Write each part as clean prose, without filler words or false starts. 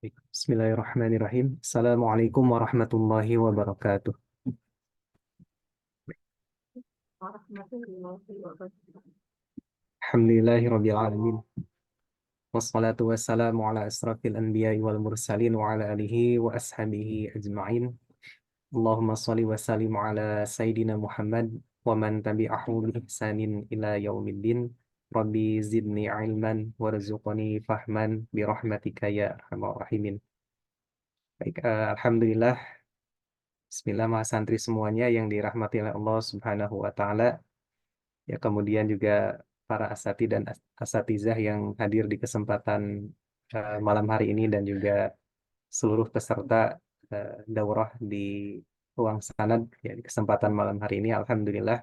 Bismillahirrahmanirrahim. Assalamualaikum warahmatullahi wabarakatuh. Alhamdulillahirabbil alamin. Wassalatu wassalamu ala asrafil anbiya'i wal mursalin wa ala alihi wa ashabihi ajma'in. Allahumma shalli wa sallim ala sayyidina Muhammad wa man tabi'ahu bi ihsanin ila yaumiddin. Rabbi zidni ilman warzuqni fahman bi rahmatika ya arhamar rahimin. Baik, alhamdulillah. Bismillah, Mas santri semuanya yang dirahmati oleh Allah Subhanahu wa taala. Ya, kemudian juga para asati dan asatizah yang hadir di kesempatan malam hari ini dan juga seluruh peserta daurah di ruang sanad ya, di kesempatan malam hari ini. Alhamdulillah,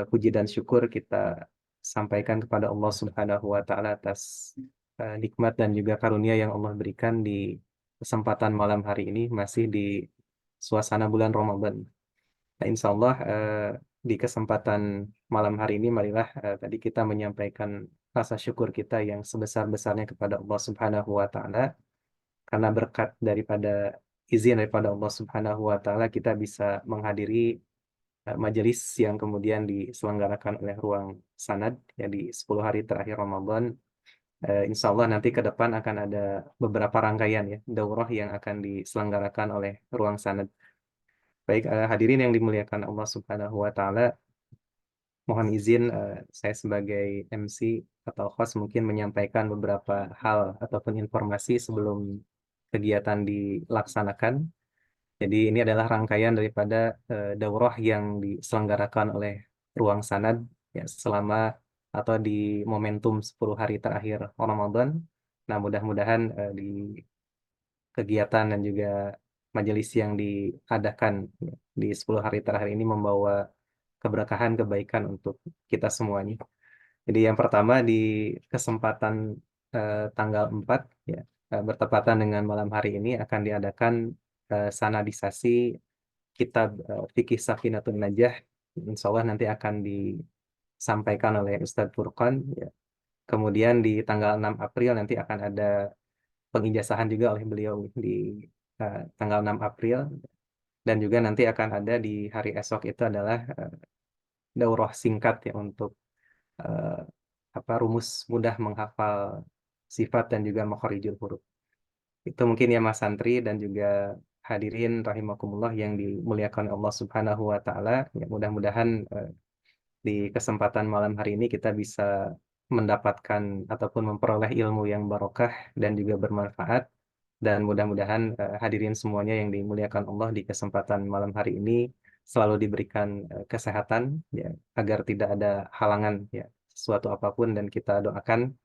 puji dan syukur kita sampaikan kepada Allah Subhanahu wa taala atas nikmat dan juga karunia yang Allah berikan di kesempatan malam hari ini masih di suasana bulan Ramadan. Nah, insya Allah di kesempatan malam hari ini, marilah tadi kita menyampaikan rasa syukur kita yang sebesar-besarnya kepada Allah Subhanahu wa Ta'ala, karena berkat daripada izin daripada Allah Subhanahu wa Ta'ala, kita bisa menghadiri majelis yang kemudian diselenggarakan oleh Ruang Sanad ya di 10 hari terakhir Ramadan. Insya Allah nanti ke depan akan ada beberapa rangkaian ya daurah yang akan diselenggarakan oleh Ruang Sanad. Baik, hadirin yang dimuliakan Allah Subhanahu wa Ta'ala, mohon izin saya sebagai MC atau host mungkin menyampaikan beberapa hal ataupun informasi sebelum kegiatan dilaksanakan. Jadi ini adalah rangkaian daripada daurah yang diselenggarakan oleh Ruang Sanad ya selama atau di momentum 10 hari terakhir Ramadan. Nah, mudah-mudahan di kegiatan dan juga majelis yang diadakan ya, di 10 hari terakhir ini membawa keberkahan, kebaikan untuk kita semuanya. Jadi yang pertama di kesempatan tanggal 4 ya, bertepatan dengan malam hari ini akan diadakan sanadisasi kitab Fikih Safinatun Najah. Insya Allah nanti akan disampaikan oleh Ustadz Furqan ya. Kemudian di tanggal 6 April nanti akan ada pengijazahan juga oleh beliau di tanggal 6 April, dan juga nanti akan ada di hari esok itu adalah daurah singkat ya untuk eh, rumus mudah menghafal sifat dan juga makharijul huruf. Itu mungkin ya Mas Santri dan juga hadirin rahimakumullah yang dimuliakan Allah Subhanahu wa taala. Ya, mudah-mudahan di kesempatan malam hari ini kita bisa mendapatkan ataupun memperoleh ilmu yang barokah dan juga bermanfaat, dan mudah-mudahan hadirin semuanya yang dimuliakan Allah di kesempatan malam hari ini selalu diberikan kesehatan ya, agar tidak ada halangan ya sesuatu apapun, dan kita doakan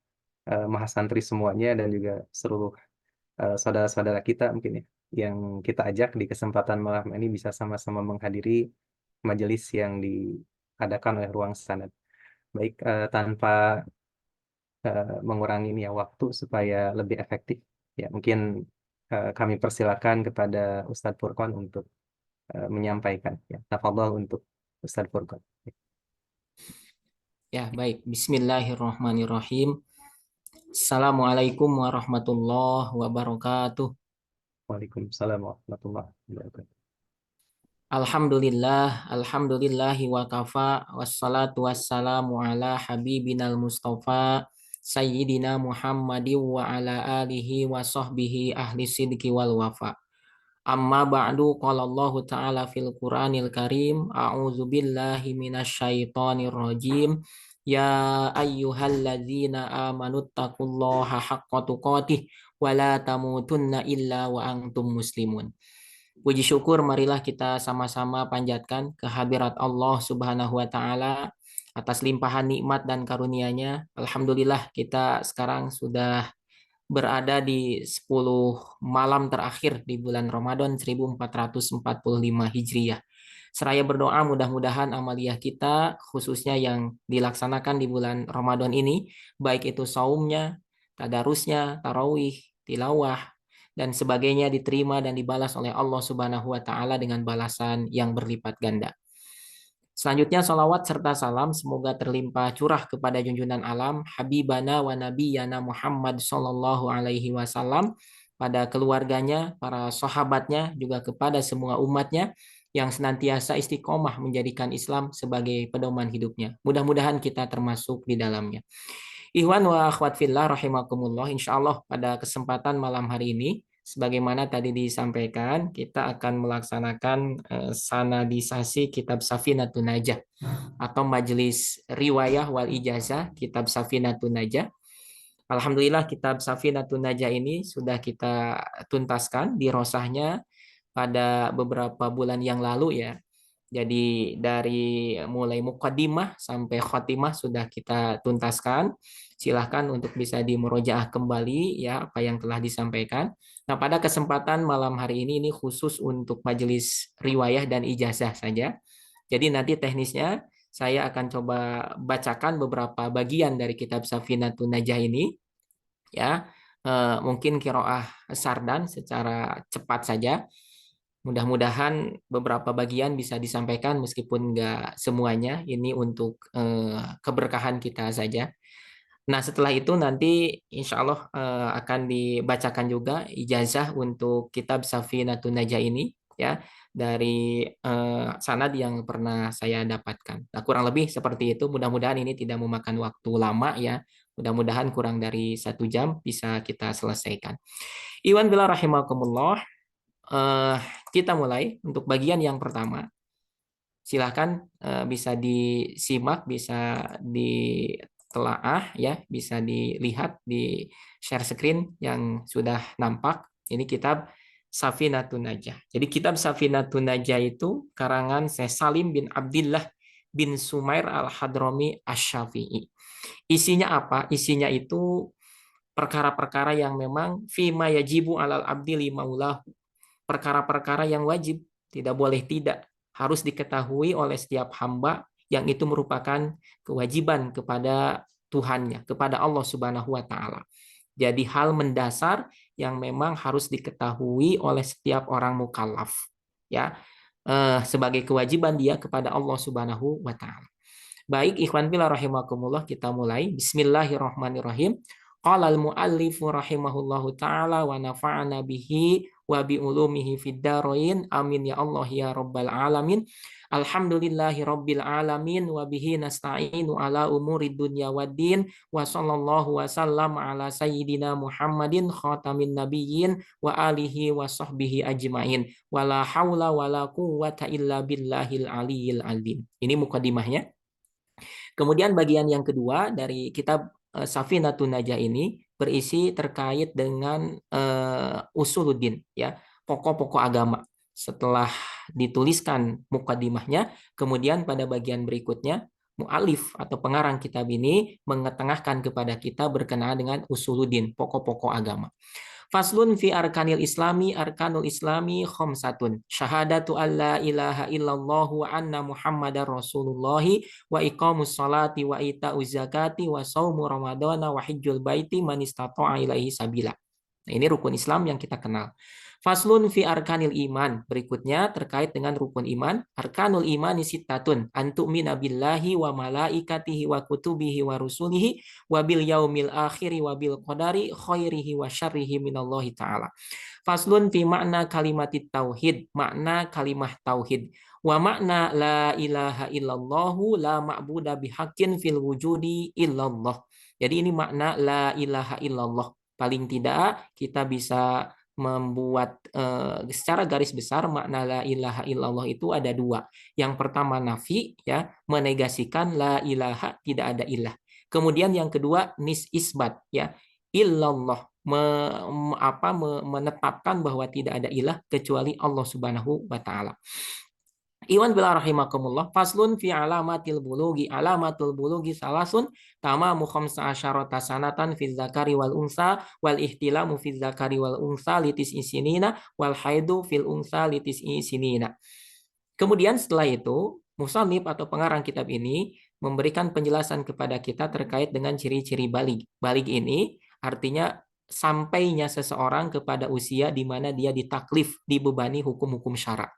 mahasantri semuanya dan juga seluruh saudara-saudara kita mungkin ya yang kita ajak di kesempatan malam ini bisa sama-sama menghadiri majelis yang diadakan oleh Ruang Sanad. Baik, tanpa mengurangi ini ya waktu supaya lebih efektif ya, mungkin kami persilakan kepada Ustadz Furqan untuk menyampaikan ya. Tafadhol untuk Ustadz Furqan. Ya, baik. Bismillahirrahmanirrahim. Assalamualaikum warahmatullahi wabarakatuh. Waalaikumsalam warahmatullahi wabarakatuh. Alhamdulillahi wa kafa, wassalatu wassalamu ala habibinal mustafa, sayyidina Muhammadin wa ala alihi wa sahbihi ahli sidki wal wafa. Amma ba'du, qala Allah ta'ala fil Qur'anil Karim, a'udzu billahi minasyaitonir rajim. Ya ayyuhalladzina amanu taqullaha haqqa tuqatih wa la tamutunna illa wa antum muslimun. Puji syukur marilah kita sama-sama panjatkan kehadirat Allah Subhanahu wa taala atas limpahan nikmat dan karunia-Nya. Alhamdulillah kita sekarang sudah berada di 10 malam terakhir di bulan Ramadan 1445 Hijriah. Seraya berdoa mudah-mudahan amaliyah kita khususnya yang dilaksanakan di bulan Ramadan ini, baik itu saumnya, tadarusnya, tarawih, tilawah, dan sebagainya diterima dan dibalas oleh Allah Subhanahu wa taala dengan balasan yang berlipat ganda. Selanjutnya salawat serta salam semoga terlimpah curah kepada junjungan alam Habibana wa Nabiyana Muhammad sallallahu alaihi wasallam, pada keluarganya, para sahabatnya, juga kepada semua umatnya yang senantiasa istiqomah menjadikan Islam sebagai pedoman hidupnya. Mudah-mudahan kita termasuk di dalamnya. Ikhwan wa akhwat fillah rahimakumullah, insya Allah pada kesempatan malam hari ini, sebagaimana tadi disampaikan, kita akan melaksanakan sanadisasi kitab Safinatun Najah atau majelis riwayah wal ijazah kitab Safinatun Najah. Alhamdulillah kitab Safinatun Najah ini sudah kita tuntaskan di rosahnya pada beberapa bulan yang lalu ya. Jadi dari mulai muqaddimah sampai khotimah sudah kita tuntaskan. Silahkan untuk bisa dimurojaah kembali ya apa yang telah disampaikan. Nah, pada kesempatan malam hari ini khusus untuk majelis riwayah dan ijazah saja. Jadi nanti teknisnya saya akan coba bacakan beberapa bagian dari kitab Safinatun Najah ini ya. Mungkin kiroah sardan secara cepat saja. Mudah-mudahan beberapa bagian bisa disampaikan meskipun nggak semuanya. Ini untuk keberkahan kita saja. Nah, setelah itu nanti insya Allah akan dibacakan juga ijazah untuk kitab Safinatun Najah ini ya dari sanad yang pernah saya dapatkan. Nah, kurang lebih seperti itu. Mudah-mudahan ini tidak memakan waktu lama ya. Mudah-mudahan kurang dari 1 jam bisa kita selesaikan. Iwan bila rahimakumullah, eh, kita mulai untuk bagian yang pertama. Silahkan bisa disimak, bisa ditelaah ya, bisa dilihat di share screen yang sudah nampak. Ini kitab Safinatun Najah. Jadi kitab Safinatun Najah itu karangan Syekh Salim bin Abdillah bin Sumair Al-Hadrami Asy-Syafi'i. Isinya apa? Isinya itu perkara-perkara yang memang fima yajibu alal abdi limaulah, perkara-perkara yang wajib, tidak boleh tidak, harus diketahui oleh setiap hamba yang itu merupakan kewajiban kepada Tuhannya, kepada Allah Subhanahu wa taala. Jadi hal mendasar yang memang harus diketahui oleh setiap orang mukallaf ya, sebagai kewajiban dia kepada Allah Subhanahu wa taala. Baik, ikhwan fillah rahimakumullah, kita mulai. Bismillahirrahmanirrahim. Qala al-muallifu rahimahullahu taala wa nafa'ana bihi wa bi ulumihi fid dharain. Amin ya Allah ya rabbal alamin. Alhamdulillahi rabbil alamin wa bihi nasta'inu ala umuri dunya waddin wa sallallahu wa sallam ala sayyidina Muhammadin khatamin nabiyyin wa alihi wa sahbihi ajmain. Wala haula wala quwwata illa billahil aliyil azim. Ini mukadimahnya. Kemudian bagian yang kedua dari kitab Safinatun Najah ini berisi terkait dengan usuluddin ya, pokok-pokok agama. Setelah dituliskan mukadimahnya, kemudian pada bagian berikutnya mu'alif atau pengarang kitab ini mengetengahkan kepada kita berkenaan dengan usuluddin, pokok-pokok agama. Faslun fi arkanul islami khamsatun. Syahadatu alla ilaha illallah wa anna muhammadar rasulullahi wa iqamus salati wa ita'uz zakati wa saumu ramadana wa hijjul baiti man istata'a ilaihi sabila. Nah, ini rukun Islam yang kita kenal. Faslun fi arkanil iman. Berikutnya terkait dengan rukun iman. Arkanul iman sittatun. Antu'mina billahi wa malaikatihi wa kutubihi wa rusulihi wa bil yaumil akhiri wa bil qadari khairihi wa syarrihi minallahi ta'ala. Faslun fi makna kalimatit tauhid. Makna kalimah tauhid. Wa makna la ilaha illallahu la ma'buda bihaqqin fil wujudi illallah. Jadi ini makna la ilaha illallah. Paling tidak kita bisa membuat secara garis besar makna la ilaha illallah itu ada dua. Yang pertama nafi ya, menegasikan la ilaha, tidak ada ilah. Kemudian yang kedua isbat ya, illallah menetapkan bahwa tidak ada ilah kecuali Allah Subhanahu wa taala. Iwan bila rahimakumullah, faslun fi alamatil bulugi salasun tamamu khamsa asyarata sanatan fi zakari wal unsa wal ihtilamu fi zakari wal unsa litis isinina wal haidu fil unsa litis isinina. Kemudian setelah itu musannif atau pengarang kitab ini memberikan penjelasan kepada kita terkait dengan ciri-ciri balig. Balig ini artinya sampainya seseorang kepada usia di mana dia ditaklif, dibebani hukum-hukum syara.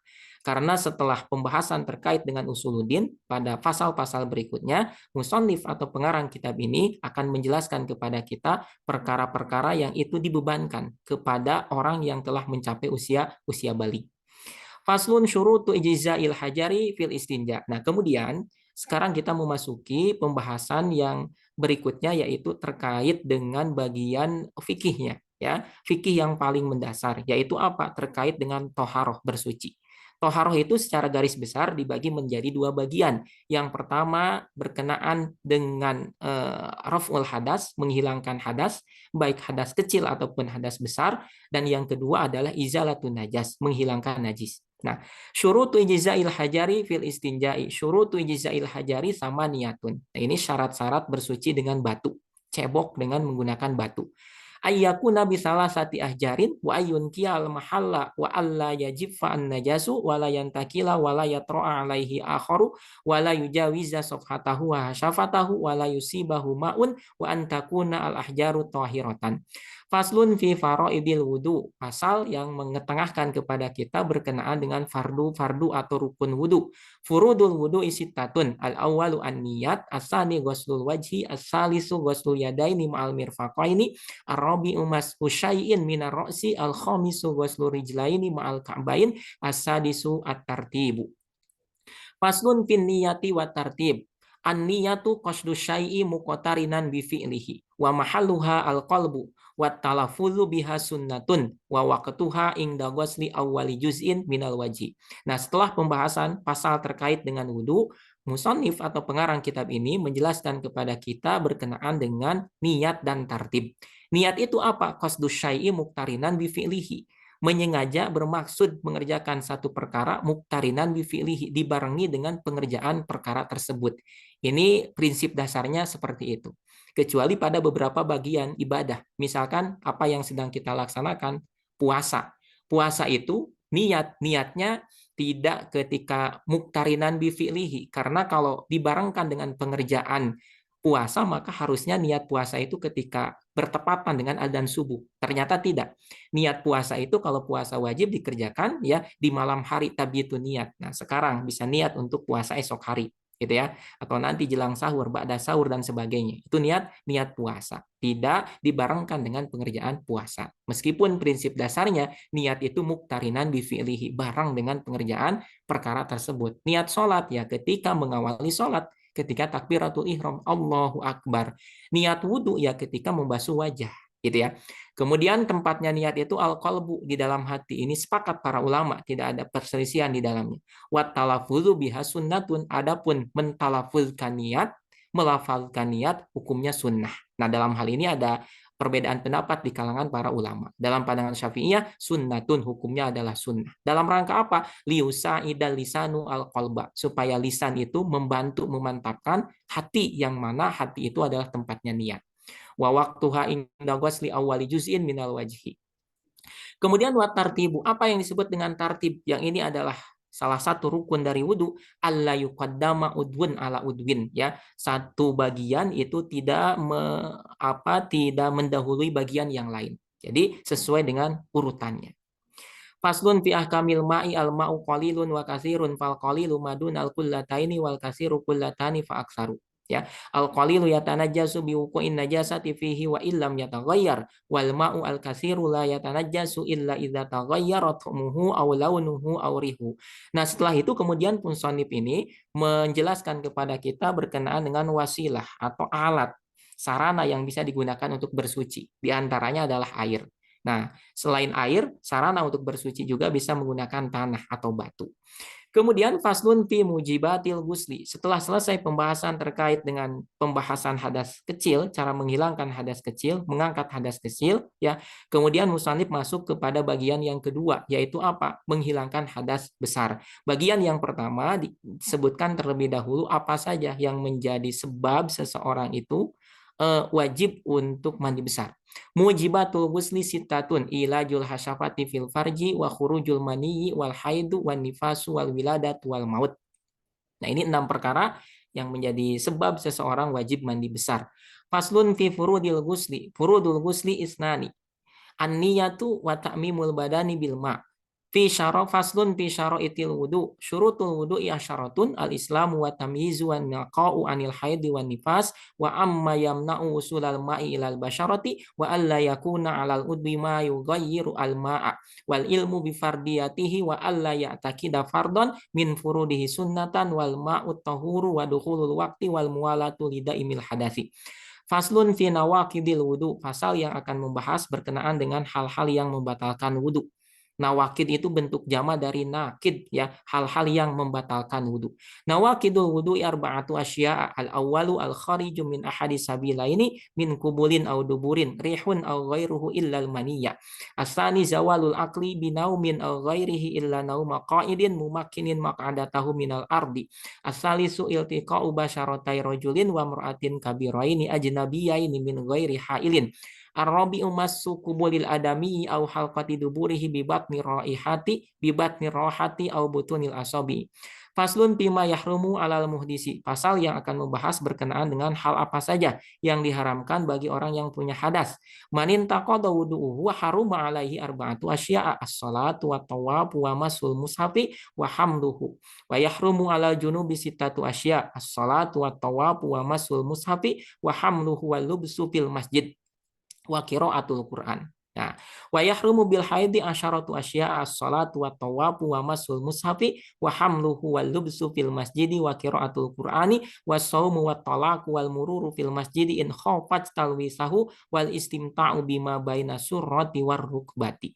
Karena setelah pembahasan terkait dengan usuluddin pada pasal-pasal berikutnya, musannif atau pengarang kitab ini akan menjelaskan kepada kita perkara-perkara yang itu dibebankan kepada orang yang telah mencapai usia balik. Faslun syurutu ijzail hajari fil istinja. Nah, kemudian sekarang kita memasuki pembahasan yang berikutnya yaitu terkait dengan bagian fikihnya ya. Fikih yang paling mendasar yaitu apa? Terkait dengan toharoh bersuci. Toharoh itu secara garis besar dibagi menjadi dua bagian. Yang pertama berkenaan dengan raf'ul hadas, menghilangkan hadas, baik hadas kecil ataupun hadas besar. Dan yang kedua adalah izalatun najas, menghilangkan najis. Nah, syurutu ijzail hajari fil istinjai. Syurutu ijzail hajari sama niyatun. Nah, ini syarat-syarat bersuci dengan batu. Cebok dengan menggunakan batu. Ayyakuna bisalah sati ahjarin wa ayyun al mahalla wa alla yajiffa an najasu wa la yantakila wa la yatra'a alaihi akharu wa la yujawiza safhatahu wa hasyafatahu wa la yusibahu ma'un wa antakuna al ahjaru tahiratan. Faslun fi faraidil wudu, pasal yang mengetengahkan kepada kita berkenaan dengan fardu-fardu atau rukun wudu. Furudul wudu isitatun, al-awwalu an-niyat, as-sani ghuslul wajhi, as-salisu ghuslul yadaini ma'al mirfaqaini, ar-rabi'u mas'u syai'in minar ra'si, al-khamisu ghuslul rijlaini ma'al ka'bain, as-sadisu at-tartibu. Faslun fin niyati wa tartib. An-niyatu qasdu syai'i muqtarinan bi fi'lihi wa mahalluha al-qalbu wa talaffuzu biha sunnatun wa waqtuha inda ghusli awwali juz'in minal wajhi. Nah, setelah pembahasan pasal terkait dengan wudu, musannif atau pengarang kitab ini menjelaskan kepada kita berkenaan dengan niat dan tartib. Niat itu apa? Qasdu syai'i muqtarinan bi fi'lihi, menyengaja bermaksud mengerjakan satu perkara muktarinan bifi'lihi, dibarengi dengan pengerjaan perkara tersebut. Ini prinsip dasarnya seperti itu. Kecuali pada beberapa bagian ibadah. Misalkan apa yang sedang kita laksanakan, puasa. Puasa itu niatnya tidak ketika muktarinan bifi'lihi. Karena kalau dibarengkan dengan pengerjaan puasa, maka harusnya niat puasa itu ketika bertepatan dengan adzan subuh. Ternyata tidak. Niat puasa itu kalau puasa wajib dikerjakan ya di malam hari tabiatu niat. Nah, sekarang bisa niat untuk puasa esok hari gitu ya, atau nanti jelang sahur, ba'da sahur dan sebagainya. Itu niat puasa. Tidak dibarengkan dengan pengerjaan puasa. Meskipun prinsip dasarnya niat itu muktarinan bifi'lihi, bareng dengan pengerjaan perkara tersebut. Niat sholat ya ketika mengawali sholat, ketika takbiratul ihram, Allahu Akbar. Niat wudhu ya ketika membasuh wajah, gitu ya. Kemudian tempatnya niat itu al-qalbu, di dalam hati. Ini sepakat para ulama, tidak ada perselisihan di dalamnya. Wat talaffuzu biha sunnatun, adapun mentalafuzkan niat, melafalkan niat, hukumnya sunnah. Nah, dalam hal ini ada perbedaan pendapat di kalangan para ulama. Dalam pandangan Syafi'iyah, sunnatun, hukumnya adalah sunnah. Dalam rangka apa? Liusa idal lisanu al qalba, supaya lisan itu membantu memantapkan hati, yang mana hati itu adalah tempatnya niat. Wa waqtuha inda ghusli awwali juz'in minal wajhi. Kemudian wa tartibu, apa yang disebut dengan tartib? Yang ini adalah salah satu rukun dari wudhu, alla yuqaddama udwun ala udwin, ya. Satu bagian itu tidak mendahului bagian yang lain. Jadi sesuai dengan urutannya. Faslun fi ahkamil ma'i al ma'u qalilun wa katsirun fal qalilu madun al kullataini wal katsiru kullatani fa aksaru. Ya, al qalilu yatanajjasu bi wuqu'in najasati fihi wa illam yataghayyar wal ma'u al katsiru la yatanajjasu illa idza taghayyara thumuhu aw launuhu aw rihu. Nah, setelah itu kemudian musannif ini menjelaskan kepada kita berkenaan dengan wasilah atau alat sarana yang bisa digunakan untuk bersuci. Di antaranya adalah air. Nah, selain air, sarana untuk bersuci juga bisa menggunakan tanah atau batu. Kemudian faslun fi mujibatil gusli. Setelah selesai pembahasan terkait dengan pembahasan hadas kecil, cara menghilangkan hadas kecil, mengangkat hadas kecil, ya. Kemudian musannif masuk kepada bagian yang kedua, yaitu apa? Menghilangkan hadas besar. Bagian yang pertama disebutkan terlebih dahulu apa saja yang menjadi sebab seseorang itu wajib untuk mandi besar. Mujibatul ghusli sittatun, ilajul hasyafati fil farji wa khurujul maniyyi wal haidu wan nifasu wal wiladat wal maut. Nah, ini 6 perkara yang menjadi sebab seseorang wajib mandi besar. Faslun fi furudil ghusli. Furudul ghusli isnani. An-niyatu wa ta'mimul badani bil ma'. faslun fi syara'itil wudu. Syurutul wudu'i asyaratun al-islamu wa tamyizu wa naqa'u anil haidi wan nifas wa amma yamna'u usulal ma'i ilal basyarati wa alla yakuna 'alal udwi ma yughayyiru al-ma'a wal ilmu bi fardiyatihi wa alla ya'taqida fardhan min furudihi sunnatan wal ma'u tahuru wa dukhulul waqti wal muwalatu lidaimil hadasi. Faslun fi nawaqidil wudu, pasal yang akan membahas berkenaan dengan hal-hal yang membatalkan wudu. Nawakid itu bentuk jama dari nakid, ya, hal-hal yang membatalkan wudu. Nawakidul wudu arba'atu asya. Al awwalu al khariju min ahadi sabilaini min kubulin aw duburin rihun aw ghairuhu illa al maniyya. Asani zawalul aqli binaumin aw ghairihi illa nauma qa'idin mumakkinin maq'adatahu minal ardi. Asalisu iltiqa'u basyaratai rajulin wa mar'atin kabiraini ajnabiyaini min ghairi hailin. Ar-rabi'u massu kubulil adami au halqati duburihi bibatni rohati au butunil asabi. Faslun bima yahrumu alal muhdisi. Pasal yang akan membahas berkenaan dengan hal apa saja yang diharamkan bagi orang yang punya hadas. Manin taqada wudu'uhu wa haruma alaihi arba'atu asya'a as-salatu wa tawafu wa masul mushafi wa hamduhu. Wa yahrumu alal junubi sittatu asya' as-salatu wa tawafu wa masul mushafi wa hamluhu wa lubsu fil masjid wa qiraatul Quran. Nah, wa yahrumu bil haidi asyaratu asya as-salatu wa tawafu wa masul mushafi wa hamluhu wal lubsu fil masjidi wa qiraatul Qur'ani wa shaumu wa talaqu wal mururu fil masjidi in khafat talwisahu wal istimta'u bima baina surrati war rukbati.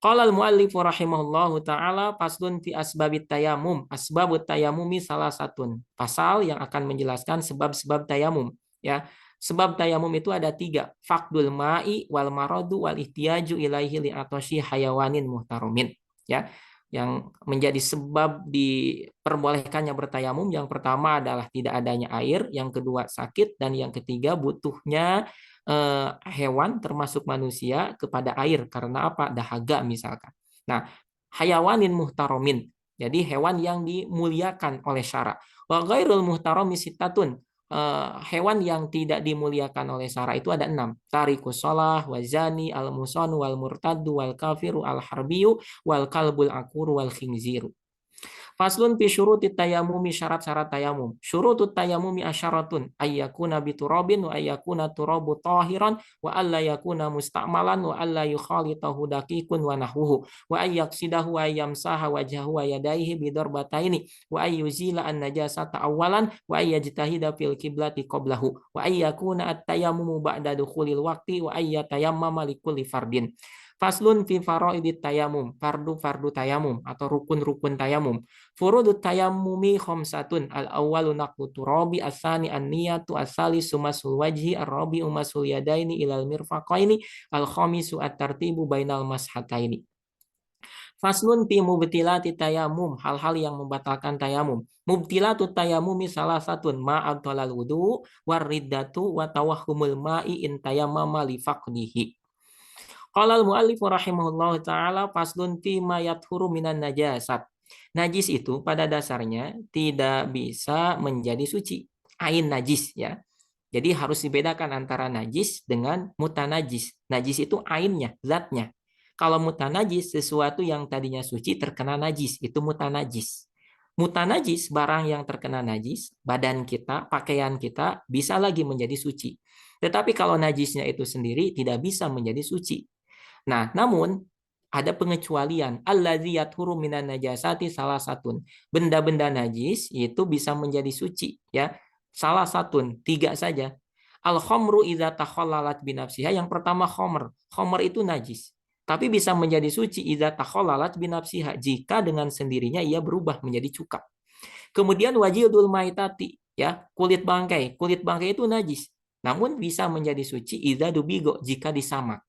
Qala al-muallif rahimahullahu taala faslun fi asbabit tayamum. Asbabut tayamumi salah satun. Pasal yang akan menjelaskan sebab-sebab tayamum, ya. Sebab tayamum itu ada 3. Faqdul ma'i wal maradu wal ihtiyaju ilaihi li atosyi hayawanin muhtaromin. Ya, yang menjadi sebab diperbolehkannya bertayamum, yang pertama adalah tidak adanya air, yang kedua sakit, dan yang ketiga butuhnya hewan termasuk manusia kepada air. Karena apa? Dahaga misalkan. Nah, hayawanin muhtaromin. Jadi hewan yang dimuliakan oleh syara. Wa ghairul muhtaromi sitatun. Hewan yang tidak dimuliakan oleh syara itu ada 6. Tarikus sholah, wazani, al-muson, wal murtadu, wal kafiru, al harbiyu, wal kalbul akuru, wal khinziru. Faslun fi syurutit tayamumi, syarat-syarat tayamum. Syurutut tayamumi asyaratun ayyakuna biturabin wa ayyakuna turabu tahiran wa alla yakuna musta'malan wa alla yukhalitahu daqiqun wa nahwuhu wa ayyaksidahu wa ayyamsaha wajhahu wa yadaihi bidarbataini wa ayyuzila an najasata awalan wa ayyajtahida fil kiblati qablahu wa ayyakuna at-tayammumu ba'da dukhulil waqti wa ayyatayammama likulli fardin. Faslun fi faraidit tayamum, fardu-fardu tayamum atau rukun-rukun tayamum. Furudut tayammumi khamsatun. Al-awwalu naqlu turabi, as-tsani an-niyatu, as-salisu masul wajhi, ar-rabi'u masul yadaini ilal mirfaqaini, al-khamisu at-tartibu bainal mashataini. Faslun fi mubtilati tayamum, hal-hal yang membatalkan tayamum. Mubtilatu tayamumi salah satun ma'abtalal wudu, war-riddatu, wa tawahhumul ma'i in tayammama li faqdihi. Qala al-muallif rahimahullahu taala faslun fi ma yathuru minan najasat. Najis itu pada dasarnya tidak bisa menjadi suci. Ain najis, ya. Jadi harus dibedakan antara najis dengan mutanajis. Najis itu ainnya, zatnya. Kalau mutanajis sesuatu yang tadinya suci terkena najis, itu mutanajis. Mutanajis barang yang terkena najis, badan kita, pakaian kita bisa lagi menjadi suci. Tetapi kalau najisnya itu sendiri tidak bisa menjadi suci. Nah, namun ada pengecualian. Alladzi yathuru minan najasati salah satun. Benda-benda najis itu bisa menjadi suci, ya. Salah satun, 3 saja. Al khamru idza takhallalat binafsiha. Yang pertama khamr. Khamr itu najis. Tapi bisa menjadi suci idza takhallalat binafsiha, jika dengan sendirinya ia berubah menjadi cuka. Kemudian wajildul maitati, ya, kulit bangkai. Kulit bangkai itu najis. Namun bisa menjadi suci idza dubigo, jika disamak.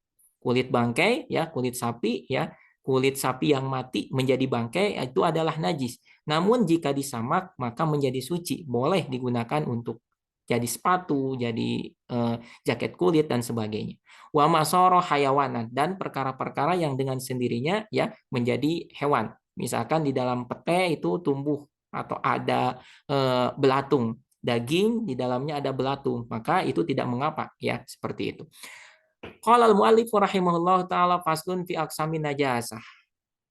Kulit bangkai, ya, kulit sapi, ya, kulit sapi yang mati menjadi bangkai itu adalah najis. Namun jika disamak maka menjadi suci, boleh digunakan untuk jadi sepatu, jadi jaket kulit dan sebagainya. Wa masoro hayawanan, dan perkara-perkara yang dengan sendirinya, ya, menjadi hewan. Misalkan di dalam pete itu tumbuh atau ada belatung, daging di dalamnya ada belatung, maka itu tidak mengapa, ya, seperti itu. Qala al-muallif rahimahullahu taala faslun fi aqsamin najasah.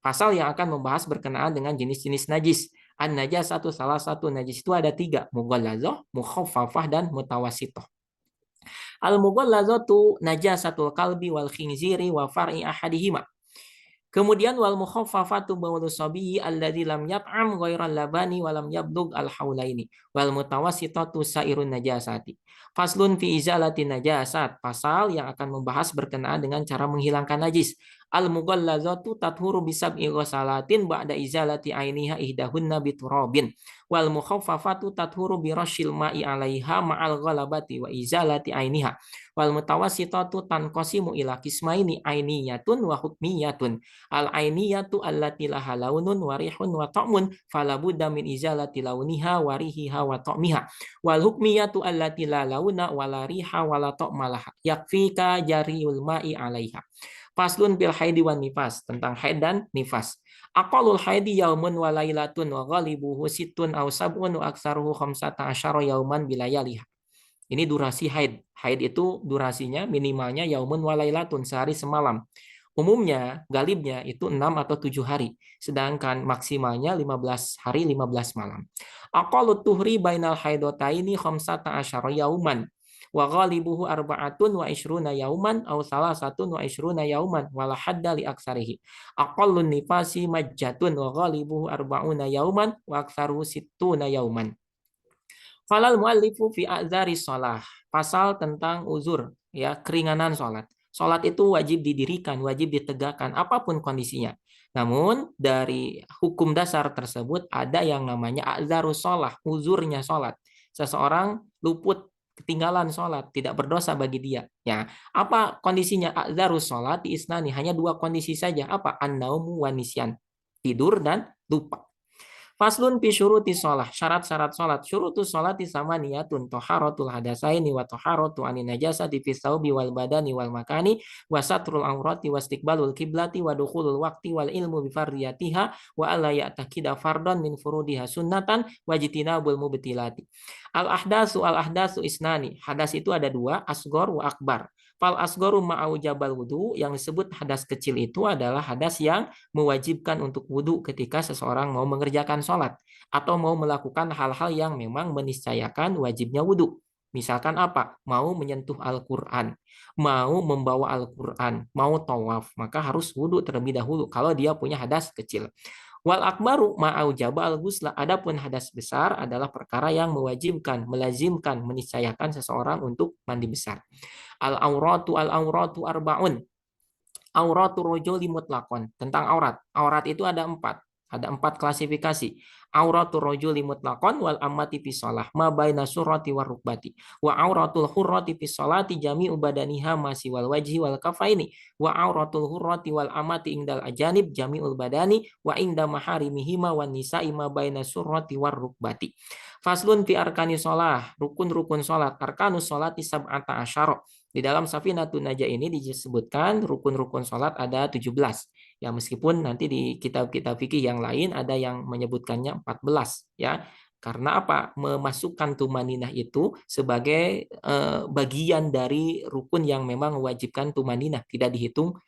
Pasal yang akan membahas berkenaan dengan jenis-jenis najis. An-najasatu salah satu najis itu ada 3, mughallazah, mukhaffafah, dan mutawassithah. Al-mughallazatu najasatul kalbi wal khinziri wa far'i ahadihima. Kemudian wal mukhaffafatu bawlu sabiyyi alladzi lam yat'am ghairal labani wa lam yablugh al haulaini wal mutawassitatu sairun najasati. Faslun fi izalati najasat, pasal yang akan membahas berkenaan dengan cara menghilangkan najis. Al mughallazatu tathuru bisab'i ghusalatin ba'da izalati ainiha ihdahunna biturabin wal mukhaffafatu tathuru bi rasyil ma'i 'alaiha ma'al ghalabati wa izalati ainiha wal mutawassitatu tanqasimu ila qismaini ainiyatun wa hukmiyatun. Al ainiyatu allati laha launun wa rihun wa ta'mun fala budda min izalati launiha wa rihiha wa ta'miha. Wal hukmiyatu allati la launa wa la riha wa la ta'ma laha yakfika jariul ma'i 'alaiha. Faslun bil haidi wan nifas, tentang haid dan nifas. Aqallul haidi yaumun wa lailatun wa ghalibuhu sittun aw sab'un wa aktsaruhu khamsata asyara yauman bilayaliha. Ini durasi haid. Haid itu durasinya minimalnya yaumun wa lailatun, sehari semalam. Umumnya, galibnya itu 6 atau 7 hari. Sedangkan maksimalnya 15 hari 15 malam. Aqallut tuhri bainal haidotaini khamsata asyara yauman. Wa ghalibuhu arba'atun wa ishruna yauman aw salasatun wa ishruna yauman wala hadda li aksarihi. Aqallun nifasi majjatun wa ghalibuhu arba'una yauman wa aktsaruhu sittuna yauman. Falal muallifu fi a'dzari shalah. Pasal tentang uzur, ya, keringanan salat. Salat itu wajib didirikan, wajib ditegakkan apapun kondisinya. Namun dari hukum dasar tersebut ada yang namanya a'dzarus shalah, uzurnya salat. Seseorang luput, ketinggalan salat, tidak berdosa bagi dia. Ya, apa kondisinya a'dzarus shalat? Isnani, hanya 2 kondisi saja. Apa? An-naumu wa nisyan. Tidur dan lupa. Faslun fi syuruti sholah, syarat-syarat sholat. Syurutus sholati sama niyatun toharotul hadasaini wa toharotu anin najasati fi thawbi wal badani wal makani wa satrul aurati wa istiqbalul kiblati wa dukhulul waqti wal ilmu bi fardiyatiha wa alla ya'takida fardon min furudiha sunnatan wa jitinabul mubtilati. Al ahdasu isnani. Hadas itu ada 2, asgor wa akbar. Fal asgoru ma'au jabal wudu, yang disebut hadas kecil itu adalah hadas yang mewajibkan untuk wudhu ketika seseorang mau mengerjakan sholat atau mau melakukan hal-hal yang memang meniscayakan wajibnya wudhu. Misalkan apa? Mau menyentuh Al-Quran, mau membawa Al-Quran, mau tawaf, maka harus wudhu terlebih dahulu kalau dia punya hadas kecil. Wal akbaru ma'au jabal gusla. Adapun hadas besar adalah perkara yang mewajibkan, melazimkan, meniscayakan seseorang untuk mandi besar. Al-auratu arba'un. Auratu rojuli mutlakon, tentang aurat. Aurat itu ada 4. Ada 4 klasifikasi. Auratu rojuli mutlakon wal ammati fi shalah ma baina surrati war rukbati. Wa auratul hurrati fi sholati jami'u badaniha masi wal wajhi wal kafaini. Wa auratul hurrati wal amati indal ajanib jami'ul badani wa inda maharimihima wan nisa'i ma baina surrati war rukbati. Faslun fi arkani sholah, rukun-rukun sholat. Arkanus sholati sab'ata asyara. Di dalam Safinatun Najah ini disebutkan rukun-rukun sholat ada 17. Ya, meskipun nanti di kitab-kitab fikih yang lain ada yang menyebutkannya 14. Ya, karena apa? Memasukkan tumaninah itu sebagai bagian dari rukun yang memang mewajibkan tumaninah, tidak dihitung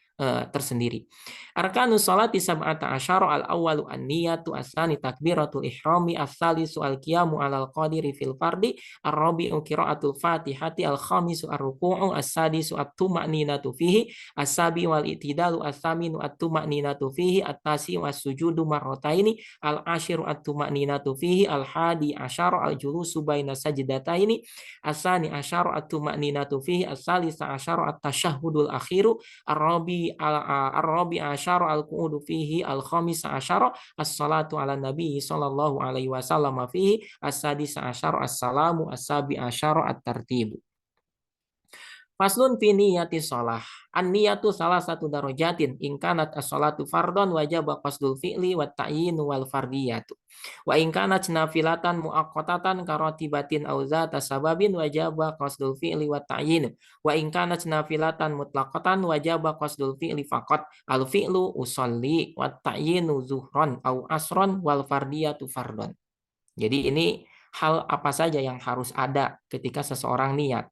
tersendiri. Arkanus sholati sab'ata asyara al-awwalu an-niyatu as-tsani takbiratul ihrami as-tsalisu al-qiyamu 'alal qadiri fil fardi ar-rabi'u qiraatul fatihati al-khamisu ar-ruku'u as-sadisu at-tuma'ninatu fihi as-sabi wal i'tidalu as-saminu at-tuma'ninatu fihi at-tasi'u as-sujudu marrataini al-ashiru at-tuma'ninatu fihi al-hadi asyara al-julusu baina sajdataini as-sani asyara at-tuma'ninatu fihi as-salisa asyara at-tasyahhudul akhiru ar-rabi asyara al-qu'udu fihi al-khamis asyara as-salatu ala nabi sallallahu alaihi wasallam fihi as-sadis asyara as-salamu as-sabi asyara at-tartibu. Faslun fi niyati shalah. An-niyatu salah satu darajatin in kanat as-shalatu fardhon wajaba qasdul fi'li wa ta'yin wal fardiyatu. Wa in kanat nafilatan muaqqatatan karatibatin aw zata sababin wajaba qasdul fi'li wa ta'yin. Wa in kanat nafilatan mutlaqatan wajaba qasdul fi'li faqat. Al fi'lu usolli wa ta'yinu zuhron aw asron wal fardiyatu fardhon. Jadi ini hal apa saja yang harus ada ketika seseorang niat.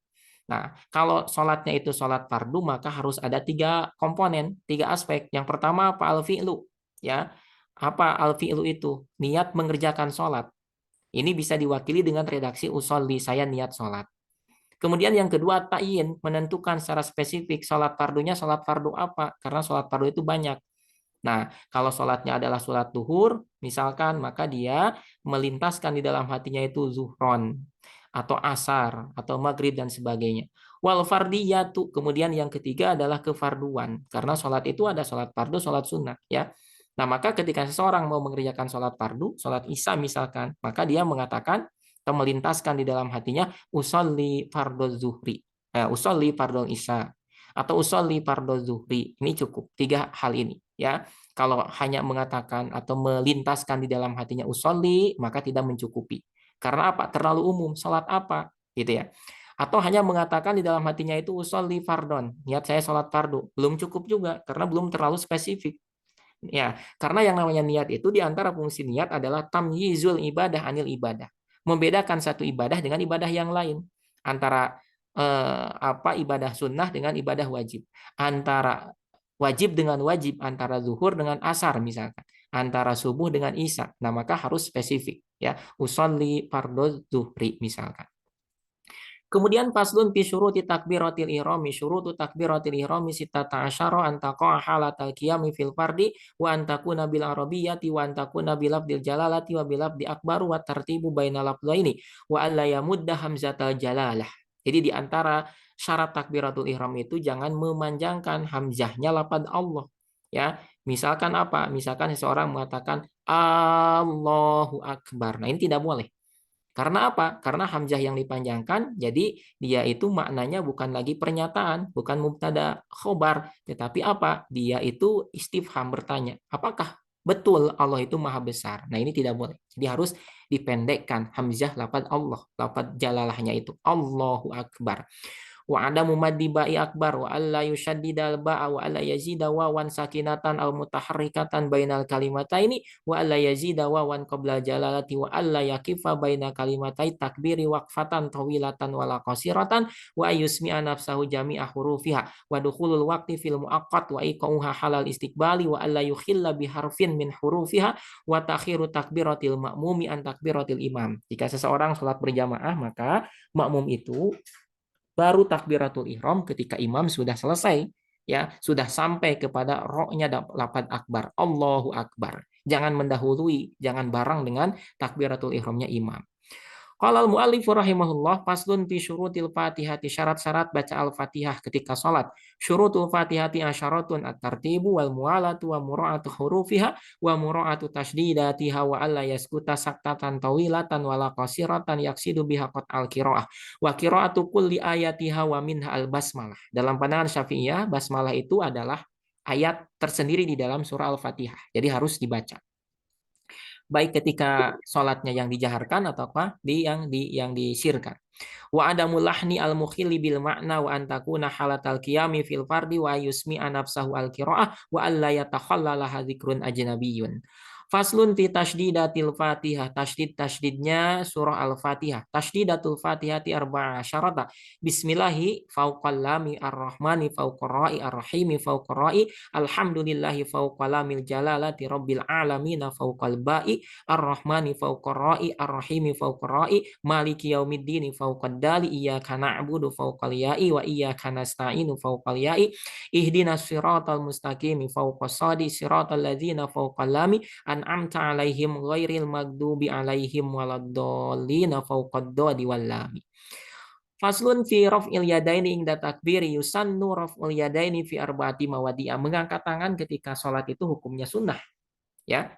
Nah, kalau sholatnya itu sholat fardu, maka harus ada 3 komponen, 3 aspek. Yang pertama apa? Al-fi'lu. Ya, apa al-fi'lu itu? Niat mengerjakan sholat. Ini bisa diwakili dengan redaksi usolli, saya niat sholat. Kemudian yang kedua, ta'yin, menentukan secara spesifik sholat fardunya sholat fardu apa. Karena sholat fardu itu banyak. Nah, kalau sholatnya adalah sholat duhur, misalkan, maka dia melintaskan di dalam hatinya itu zuhron, atau asar, atau maghrib, dan sebagainya. Wal fardiyatu, kemudian yang ketiga adalah kefarduan. Karena sholat itu ada sholat fardu, sholat sunnah. Ya. Nah, maka ketika seseorang mau mengerjakan sholat fardu, sholat isya misalkan, maka dia mengatakan atau melintaskan di dalam hatinya, usolli fardhu zuhri, usolli fardhu isya, atau usolli fardhu zuhri. Ini cukup, tiga hal ini. Ya, kalau hanya mengatakan atau melintaskan di dalam hatinya usolli, maka tidak mencukupi. Karena apa? Terlalu umum. Salat apa? Gitu ya. Atau hanya mengatakan di dalam hatinya itu usolli fardon. Niat saya salat fardu. Belum cukup juga, karena belum terlalu spesifik. Ya, karena yang namanya niat itu di antara fungsi niat adalah tamyizul ibadah anil ibadah. Membedakan satu ibadah dengan ibadah yang lain. Antara ibadah sunnah dengan ibadah wajib. Antara wajib dengan wajib, antara zuhur dengan asar misalkan. Antara subuh dengan isya. Nah, maka harus spesifik ya. Usolli fardhu zuhri misalkan. Kemudian faslun fi syuruti takbiratil ihrami, syurutu takbiratil ihrami sittata asyara an taqa'a halatal qiyami fil fardi wa an takuna bil arabiyyati wa an takuna bil lafdil jalalati wa bil lafdi akbaru wa tartibu bainal lafdhaini wa alla yamudda hamzatal jalalah. Jadi di antara syarat takbiratul ihram itu jangan memanjangkan hamzahnya lafaz Allah. Ya, misalkan apa? Misalkan seseorang mengatakan Allahu Akbar. Nah, ini tidak boleh. Karena apa? Karena hamzah yang dipanjangkan, jadi dia itu maknanya bukan lagi pernyataan, bukan mubtada khobar, tetapi apa? Dia itu istifham, bertanya. Apakah betul Allah itu maha besar? Nah, ini tidak boleh. Jadi harus dipendekkan hamzah lafaz Allah, lafaz jalalahnya itu. Allahu Akbar. Wa adamu maddi ba'i akbar wa alla yushaddidal ba'a wa alla yazida wawan sakinatan aw mutaharrikatan bainal kalimataini wa alla yazida wawan qabla jalalati wa alla yakifa baina kalimatai takbiri waqfatan tawilatan wala qasiratan wa yusmi'a nafsahu jami'a hurufiha wa dukhulul waqti fil muaqqat wa iqauha halal istiqbali wa alla yukhilla biharfin min hurufiha wa takhiru takbiratil ma'mumi an takbiratil imam. Jika seseorang salat berjamaah, maka makmum itu baru takbiratul ihram ketika imam sudah selesai, ya, sudah sampai kepada roknya lafaz akbar, Allahu Akbar. Jangan mendahului, jangan bareng dengan takbiratul ihramnya imam. Qala al-mu'allif rahimahullah faslun fi syurutil Fatihati, syarat-syarat baca Al-Fatihah ketika salat. Syurutul Fatihati asyaratun at-tartibu wal mu'alatu wa mura'atu hurufiha wa mura'atu tasydidatiha wa alla yaskuta saktatan tawilatan wala qasiratan yaksidu biha qat al-qiraah wa qiraatu kulli ayatiha wa minha al-basmalah. Dalam pandangan Syafi'iyah, basmalah itu adalah ayat tersendiri di dalam surah Al-Fatihah. Jadi harus dibaca baik ketika sholatnya yang dijaharkan atau apa yang disirkan. Wa adamul lahni al mukhili bil makna wa antakuna halatal qiyami fil fardi wa yusmi anafsahu al qiraah wa alla yatakhallala dzikrun ajnabiyyun. Faslun fi tashdidatil Fatihah, tasydidnya surah Al-Fatihah. Tashdidatul Fatihati arba'a syarata. Bismillahi fauqal lami ar-rahmani fauqar ra'i ar-rahimi fauqar ra'i alhamdulillahi fauqal lamil jalalati rabbil alamin fauqal ba'i ar-rahmani fauqar ra'i ar-rahimi fauqar ra'i maliki yaumiddin fauqad dali iyyaka na'budu fauqal ya'i wa iyyaka nasta'inu fauqal ya'i ihdinas siratal mustaqim fauqas sadi siratal ladzina fauqal lami an'amta alaihim ghairil maghdubi alaihim waladdallin fauqad dadi wal lami. Faslun fi raf'il yadaini inda takbiri yusannu raf'ul yadaini fi arba'ati mawadi'a. Mengangkat tangan ketika sholat itu hukumnya sunnah, ya.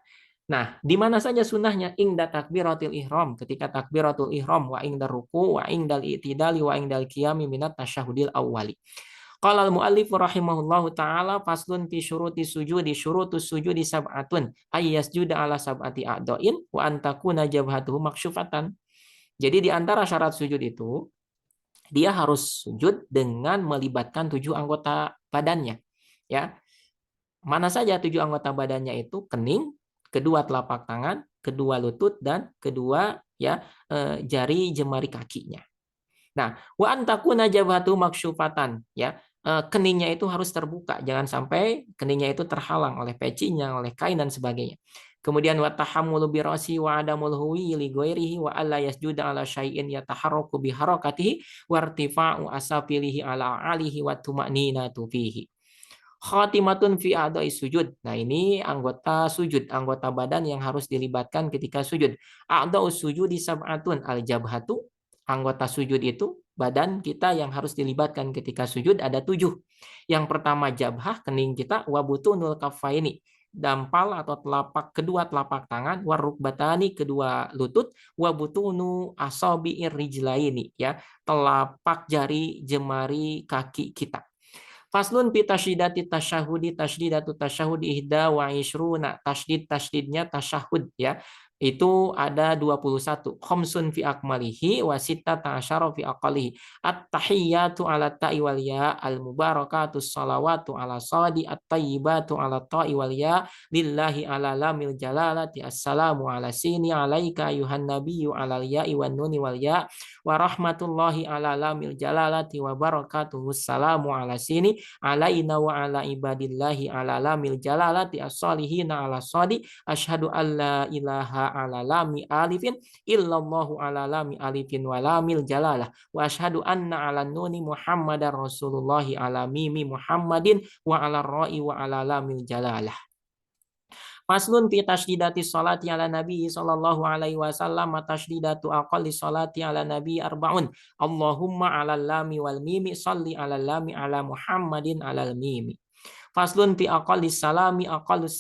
Nah, di mana saja sunnahnya? Ingda takbiratul ihram, ketika takbiratul ihram, wa ingda ruku, wa ingdal i'tidali, wa ingdal qiyami minat tasyahudil awwali. Qala al-muallif rahimahullahu taala faslun fi syuruti sujudi, syurutus sujudi sab'atun ay yasjuda ala sab'ati a'dha'in wa an takuna jabhatuhu maksyufatan. Jadi di antara syarat sujud itu dia harus sujud dengan melibatkan 7 anggota badannya, ya. Mana saja 7 anggota badannya itu? Kening, kedua telapak tangan, kedua lutut, dan kedua jari jemari kakinya. Nah, wa antakuna jabhatu maksyufatan, ya. keningnya itu harus terbuka, jangan sampai keningnya itu terhalang oleh pecinya, oleh kain dan sebagainya. Kemudian wa tahammulu bi ra'si wa adamul huwi li ghairihi wa alla yasjuda ala syai'in yataharraku bi harakatihi wa irtifa'u asafilihi ala alihi wa tuma'ninatu fihi. Khatimatun fi a'dha'i sujud. Nah, ini anggota sujud, anggota badan yang harus dilibatkan ketika sujud. A'dha'u sujudi sab'atun al-jabhatu. Anggota sujud itu badan kita yang harus dilibatkan ketika sujud ada 7. Yang pertama jabhah, kening kita, wa butunul kaffaini, dampal atau kedua telapak tangan, warukbatani, kedua lutut, wa butunu asabi'ir rijlaini, ya, telapak jari jemari kaki kita. Faslun fi tasydidati tasyahudi, tasydidatu tasyahudi ihda wa ishruna, tasydidnya tasyahud, ya. Itu ada 21. Khamsun fi akmalihi wa sittata asyara fi aqalihi. At-tahiyyatu ala ta'i wal ya, al-mubarakatu salawatu ala sadi, at-tayyibatu ala ta'i wal ya, lillahi ala lamil jalalati, assalamu ala sini alaika ayuhan nabiyyu ala ya'i wan nuni wal ya, wa rahmatullahi ala lamil jalalati wa barakatuhu assalamu ala sini alaina wa ala ibadillahi ala lamil jalalati as-salihina ala sadi, asyhadu an la ilaha ala lami alifin illallahu ala lami alifin wa lamil jalalah, wa asyhadu anna ala nuni muhammadar rasulullahi ala mimi muhammadin wa ala ra'i wa ala lamil jalalah. Faslun fi tasydidati sholati ala nabi sallallahu alaihi wasallam, tasydidatu aqalli sholati ala nabi arbaun. Allahumma ala lami wal mimi sholli ala lami ala Muhammadin alal mimi. Faslun fi aqallus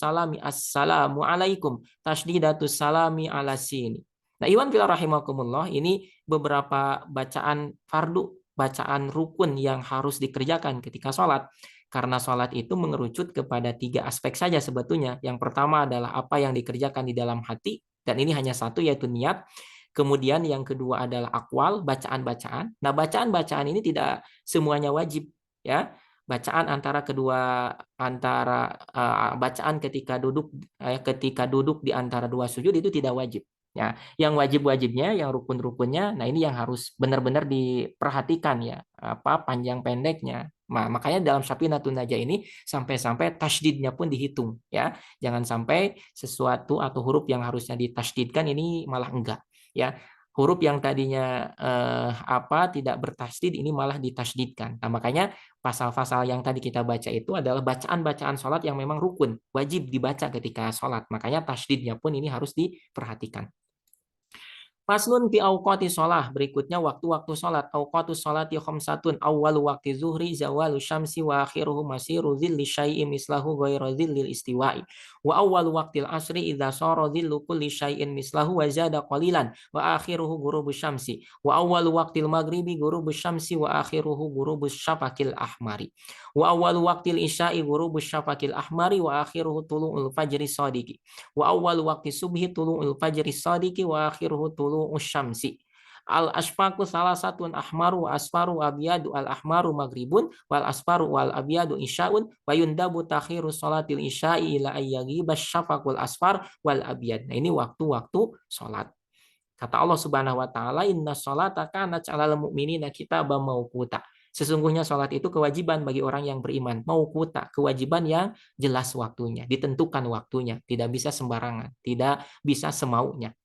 salami assalamu alaikum, tasydidatu salami ala sini. Nah, iwan fillah rahimakumullah, ini beberapa bacaan fardu, bacaan rukun yang harus dikerjakan ketika sholat. Karena sholat itu mengerucut kepada 3 aspek saja sebetulnya. Yang pertama adalah apa yang dikerjakan di dalam hati, dan ini hanya satu, yaitu niat. Kemudian yang kedua adalah akwal, bacaan-bacaan. Nah, bacaan-bacaan ini tidak semuanya wajib, ya. Bacaan bacaan ketika duduk di antara 2 sujud itu tidak wajib. Ya, yang wajib-wajibnya, yang rukun-rukunnya, nah ini yang harus benar-benar diperhatikan, ya, apa panjang pendeknya. Nah, makanya dalam Safinatun Najah ini sampai-sampai tasydidnya pun dihitung, ya. Jangan sampai sesuatu atau huruf yang harusnya ditasydidkan ini malah enggak, ya. Huruf yang tadinya tidak bertasydid ini malah ditasydidkan. Nah, makanya pasal-pasal yang tadi kita baca itu adalah bacaan-bacaan sholat yang memang rukun, wajib dibaca ketika sholat. Makanya tasydidnya pun ini harus diperhatikan. Faslun fi awqati sholah, berikutnya waktu-waktu sholat. Awqatu sholati khamsatun, awwalu waqti zuhri zawalu syamsi wa akhiruhu masiru dhilli syai'in mislahu ghairu dhillil istiwa'i, wa awwalu waqtil asri idza sara dhillu kulli syai'in mislahu wa zada qalilan wa akhiruhu ghurubus syamsi, wa awwalu waqtil maghribi ghurubus syamsi wa akhiruhu ghurubus syafaqil ahmari, wa awwalu waqtil isya'i ghurubus syafaqil ahmari wa akhiruhu tulu'ul fajri shadiqi, wa awwalu waqti subhi tulu'ul fajri shadiqi wa akhiruhu syamsi. Al asfaku salah satun ahmaru wa asfaru abyadu, al ahmaru maghribun wal asfaru wal abyadu isyaun, wa yundabu takhiru salatil isya'i ila ayyaghibas syafaqul asfar wal abyad. Nah, ini waktu-waktu salat. Kata Allah Subhanahu wa taala, inna sholata kanat 'alal mu'minina kitaban mauquta. Sesungguhnya salat itu kewajiban bagi orang yang beriman. Mauquta, kewajiban yang jelas waktunya, ditentukan waktunya, tidak bisa sembarangan, tidak bisa semaunya.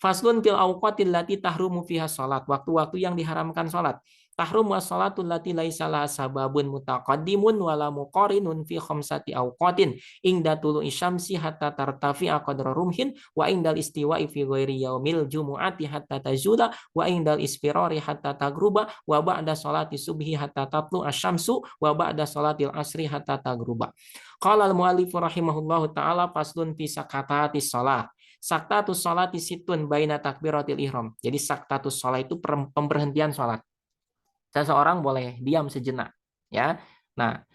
Faslun fil awqatil lati tahrumu fiha salat, waktu-waktu yang diharamkan salat. Tahrum wa salatul lati laisa laha sababun mutaqaddimun wala muqarinun fi khamsati awqatin ingda tulu'i syamsi hatta tartafi'a qadra rumhin, wa indal istiwa'i fi ghairi yaumil jumu'ati hatta tazula, wa indal isfirari hatta tagruba, wa ba'da salati subhi hatta tatlu asyamsu, wa ba'da salatil asri hatta tagruba. Qala al-mu'allif rahimahullahu ta'ala, faslun fi sakatatis shalah. Saktatus sholati situn baina takbiratil ihram. Jadi saktatus sholat itu pemberhentian sholat. Seseorang boleh diam sejenak, ya. Nah,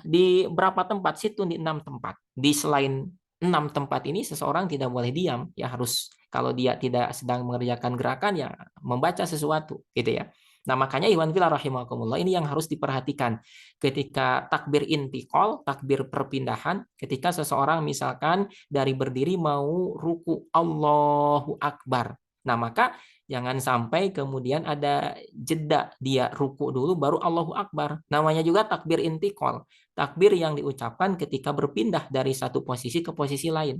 di berapa tempat? Situn di 6 tempat. Di selain 6 tempat ini seseorang tidak boleh diam, ya, harus kalau dia tidak sedang mengerjakan gerakan, ya membaca sesuatu, gitu ya. Nah, makanya iwan fillah rahimakumullah, ini yang harus diperhatikan ketika takbir intiqal, takbir perpindahan, ketika seseorang misalkan dari berdiri mau ruku, Allahu Akbar. Nah, maka Jangan sampai kemudian ada jeda, dia ruku dulu baru Allahu Akbar. Namanya juga takbir intikal, takbir yang diucapkan ketika berpindah dari satu posisi ke posisi lain.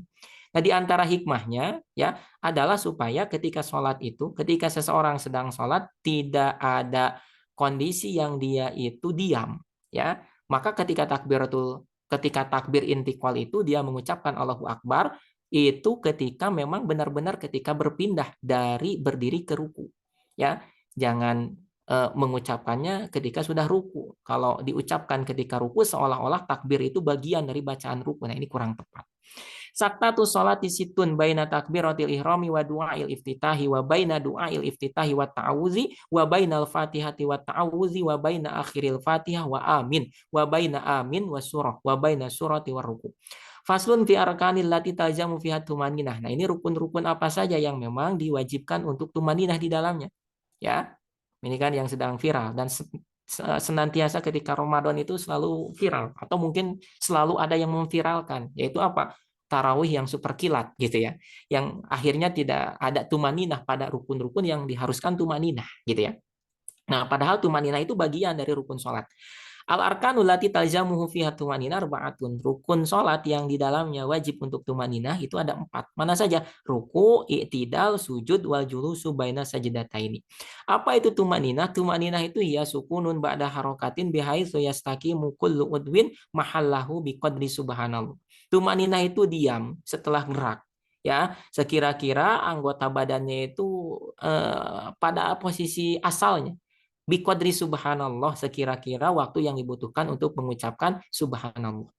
Nah, di antara hikmahnya ya adalah supaya ketika sholat itu, ketika seseorang sedang sholat tidak ada kondisi yang dia itu diam, ya. Maka ketika takbir intikal itu dia mengucapkan Allahu Akbar, itu ketika memang benar-benar ketika berpindah dari berdiri ke ruku. Ya, jangan mengucapkannya ketika sudah ruku. Kalau diucapkan ketika ruku seolah-olah takbir itu bagian dari bacaan ruku. Nah, ini kurang tepat. Saktatu sholati situn baina takbiratil ihrami wa du'ail iftitahi wa baina du'ail iftitahi wa ta'awuzi wa bainal fatihati wa ta'awuzi wa baina akhiril fatihah wa amin wa baina amin wa surah wa baina surati wa ruku. Faslun fi arkanil lati tajamu fiha tumaninah. Nah, ini rukun-rukun apa saja yang memang diwajibkan untuk tumaninah di dalamnya. Ya. Ini kan yang sedang viral dan senantiasa ketika Ramadan itu selalu viral atau mungkin selalu ada yang memviralkan, yaitu apa? Tarawih yang super kilat gitu ya. Yang akhirnya tidak ada tumaninah pada rukun-rukun yang diharuskan tumaninah gitu ya. Nah, padahal tumaninah itu bagian dari rukun sholat. Al-arkanul lati talzamuhu fiha tumaninah arba'atun. Rukun sholat yang di dalamnya wajib untuk tumaninah itu ada 4. Mana saja? Ruku, i'tidal, sujud, wal julusu baina sajdataini. Apa itu tumaninah? Tumaninah itu ya sukunun ba'da harokatin bihaitsu yastaqimu kullu udwin mahallahu biqadri subhanallah. Tumaninah itu diam setelah gerak. Ya, sekira-kira anggota badannya itu pada posisi asalnya biqadri subhanallah, sekira-kira waktu yang dibutuhkan untuk mengucapkan subhanallah.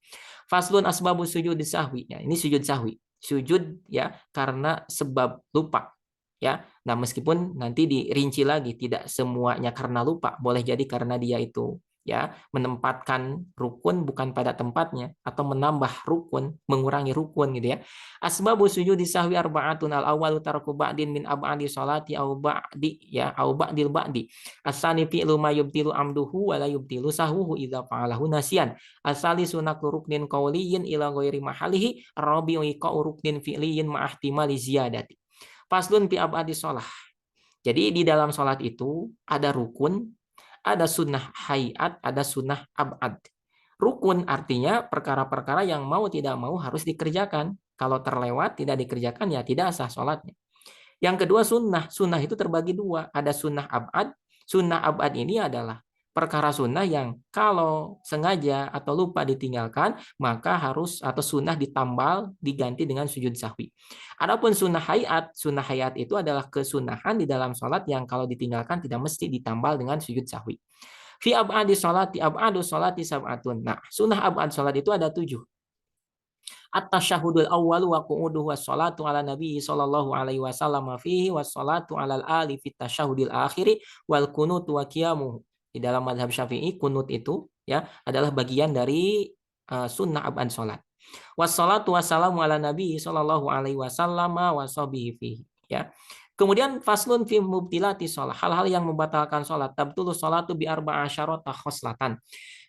Faslun asbabu sujud sahwi. Ya, ini sujud sahwi. Sujud ya karena sebab lupa. Ya. Nah, meskipun nanti dirinci lagi tidak semuanya karena lupa, boleh jadi karena dia itu ya menempatkan rukun bukan pada tempatnya atau menambah rukun, mengurangi rukun gitu ya. Asbabu sujudi sahwi arba'atun, al awwalu tarku ba'din min ab'adi sholati au ba'di ya au ba'dil ba'di. Asani fi'lu ma yubtilu amduhu wa la yubtilu sahwuhu idza fa'alahu nasiyan. Asali sunaklu ruknin qawliyin ila ghairi mahalihi rabi'u iqa'u ruknin fi'liyin ma'ahtimali ziyadati. Faslun fi ab'adi sholah. Jadi di dalam sholat itu ada rukun, ada sunnah hayat, ada sunnah ab'ad. Rukun artinya perkara-perkara yang mau tidak mau harus dikerjakan. Kalau terlewat tidak dikerjakan ya tidak sah sholatnya. Yang kedua sunnah. Sunnah itu terbagi dua. Ada sunnah ab'ad. Sunnah ab'ad ini adalah perkara sunnah yang kalau sengaja atau lupa ditinggalkan, maka harus atau sunnah ditambal diganti dengan sujud sahwi. Adapun sunnah hayat itu adalah kesunahan di dalam sholat yang kalau ditinggalkan tidak mesti ditambal dengan sujud sahwi. Fi ab'adi sholati ab'adu sholati sab'atun. Nah, sunnah ab'ad sholat itu ada 7. At-tasyahudul awwal wa qu'uduhu was-salatu ala nabi sallallahu alaihi wasallam fihi was-salatu alal ali fit tasyahudil akhiri wal kunut wa qiyamuh. Di dalam mazhab Syafi'i kunut itu ya adalah bagian dari sunnah ab'ad salat. Was-salatu wassalamu ala nabi sallallahu alaihi wasallam wa sahbihi fihi ya. Kemudian faslun fi mubtilati shalah, hal-hal yang membatalkan salat. Tabtulu salatu bi arba'asyarata khoslatan.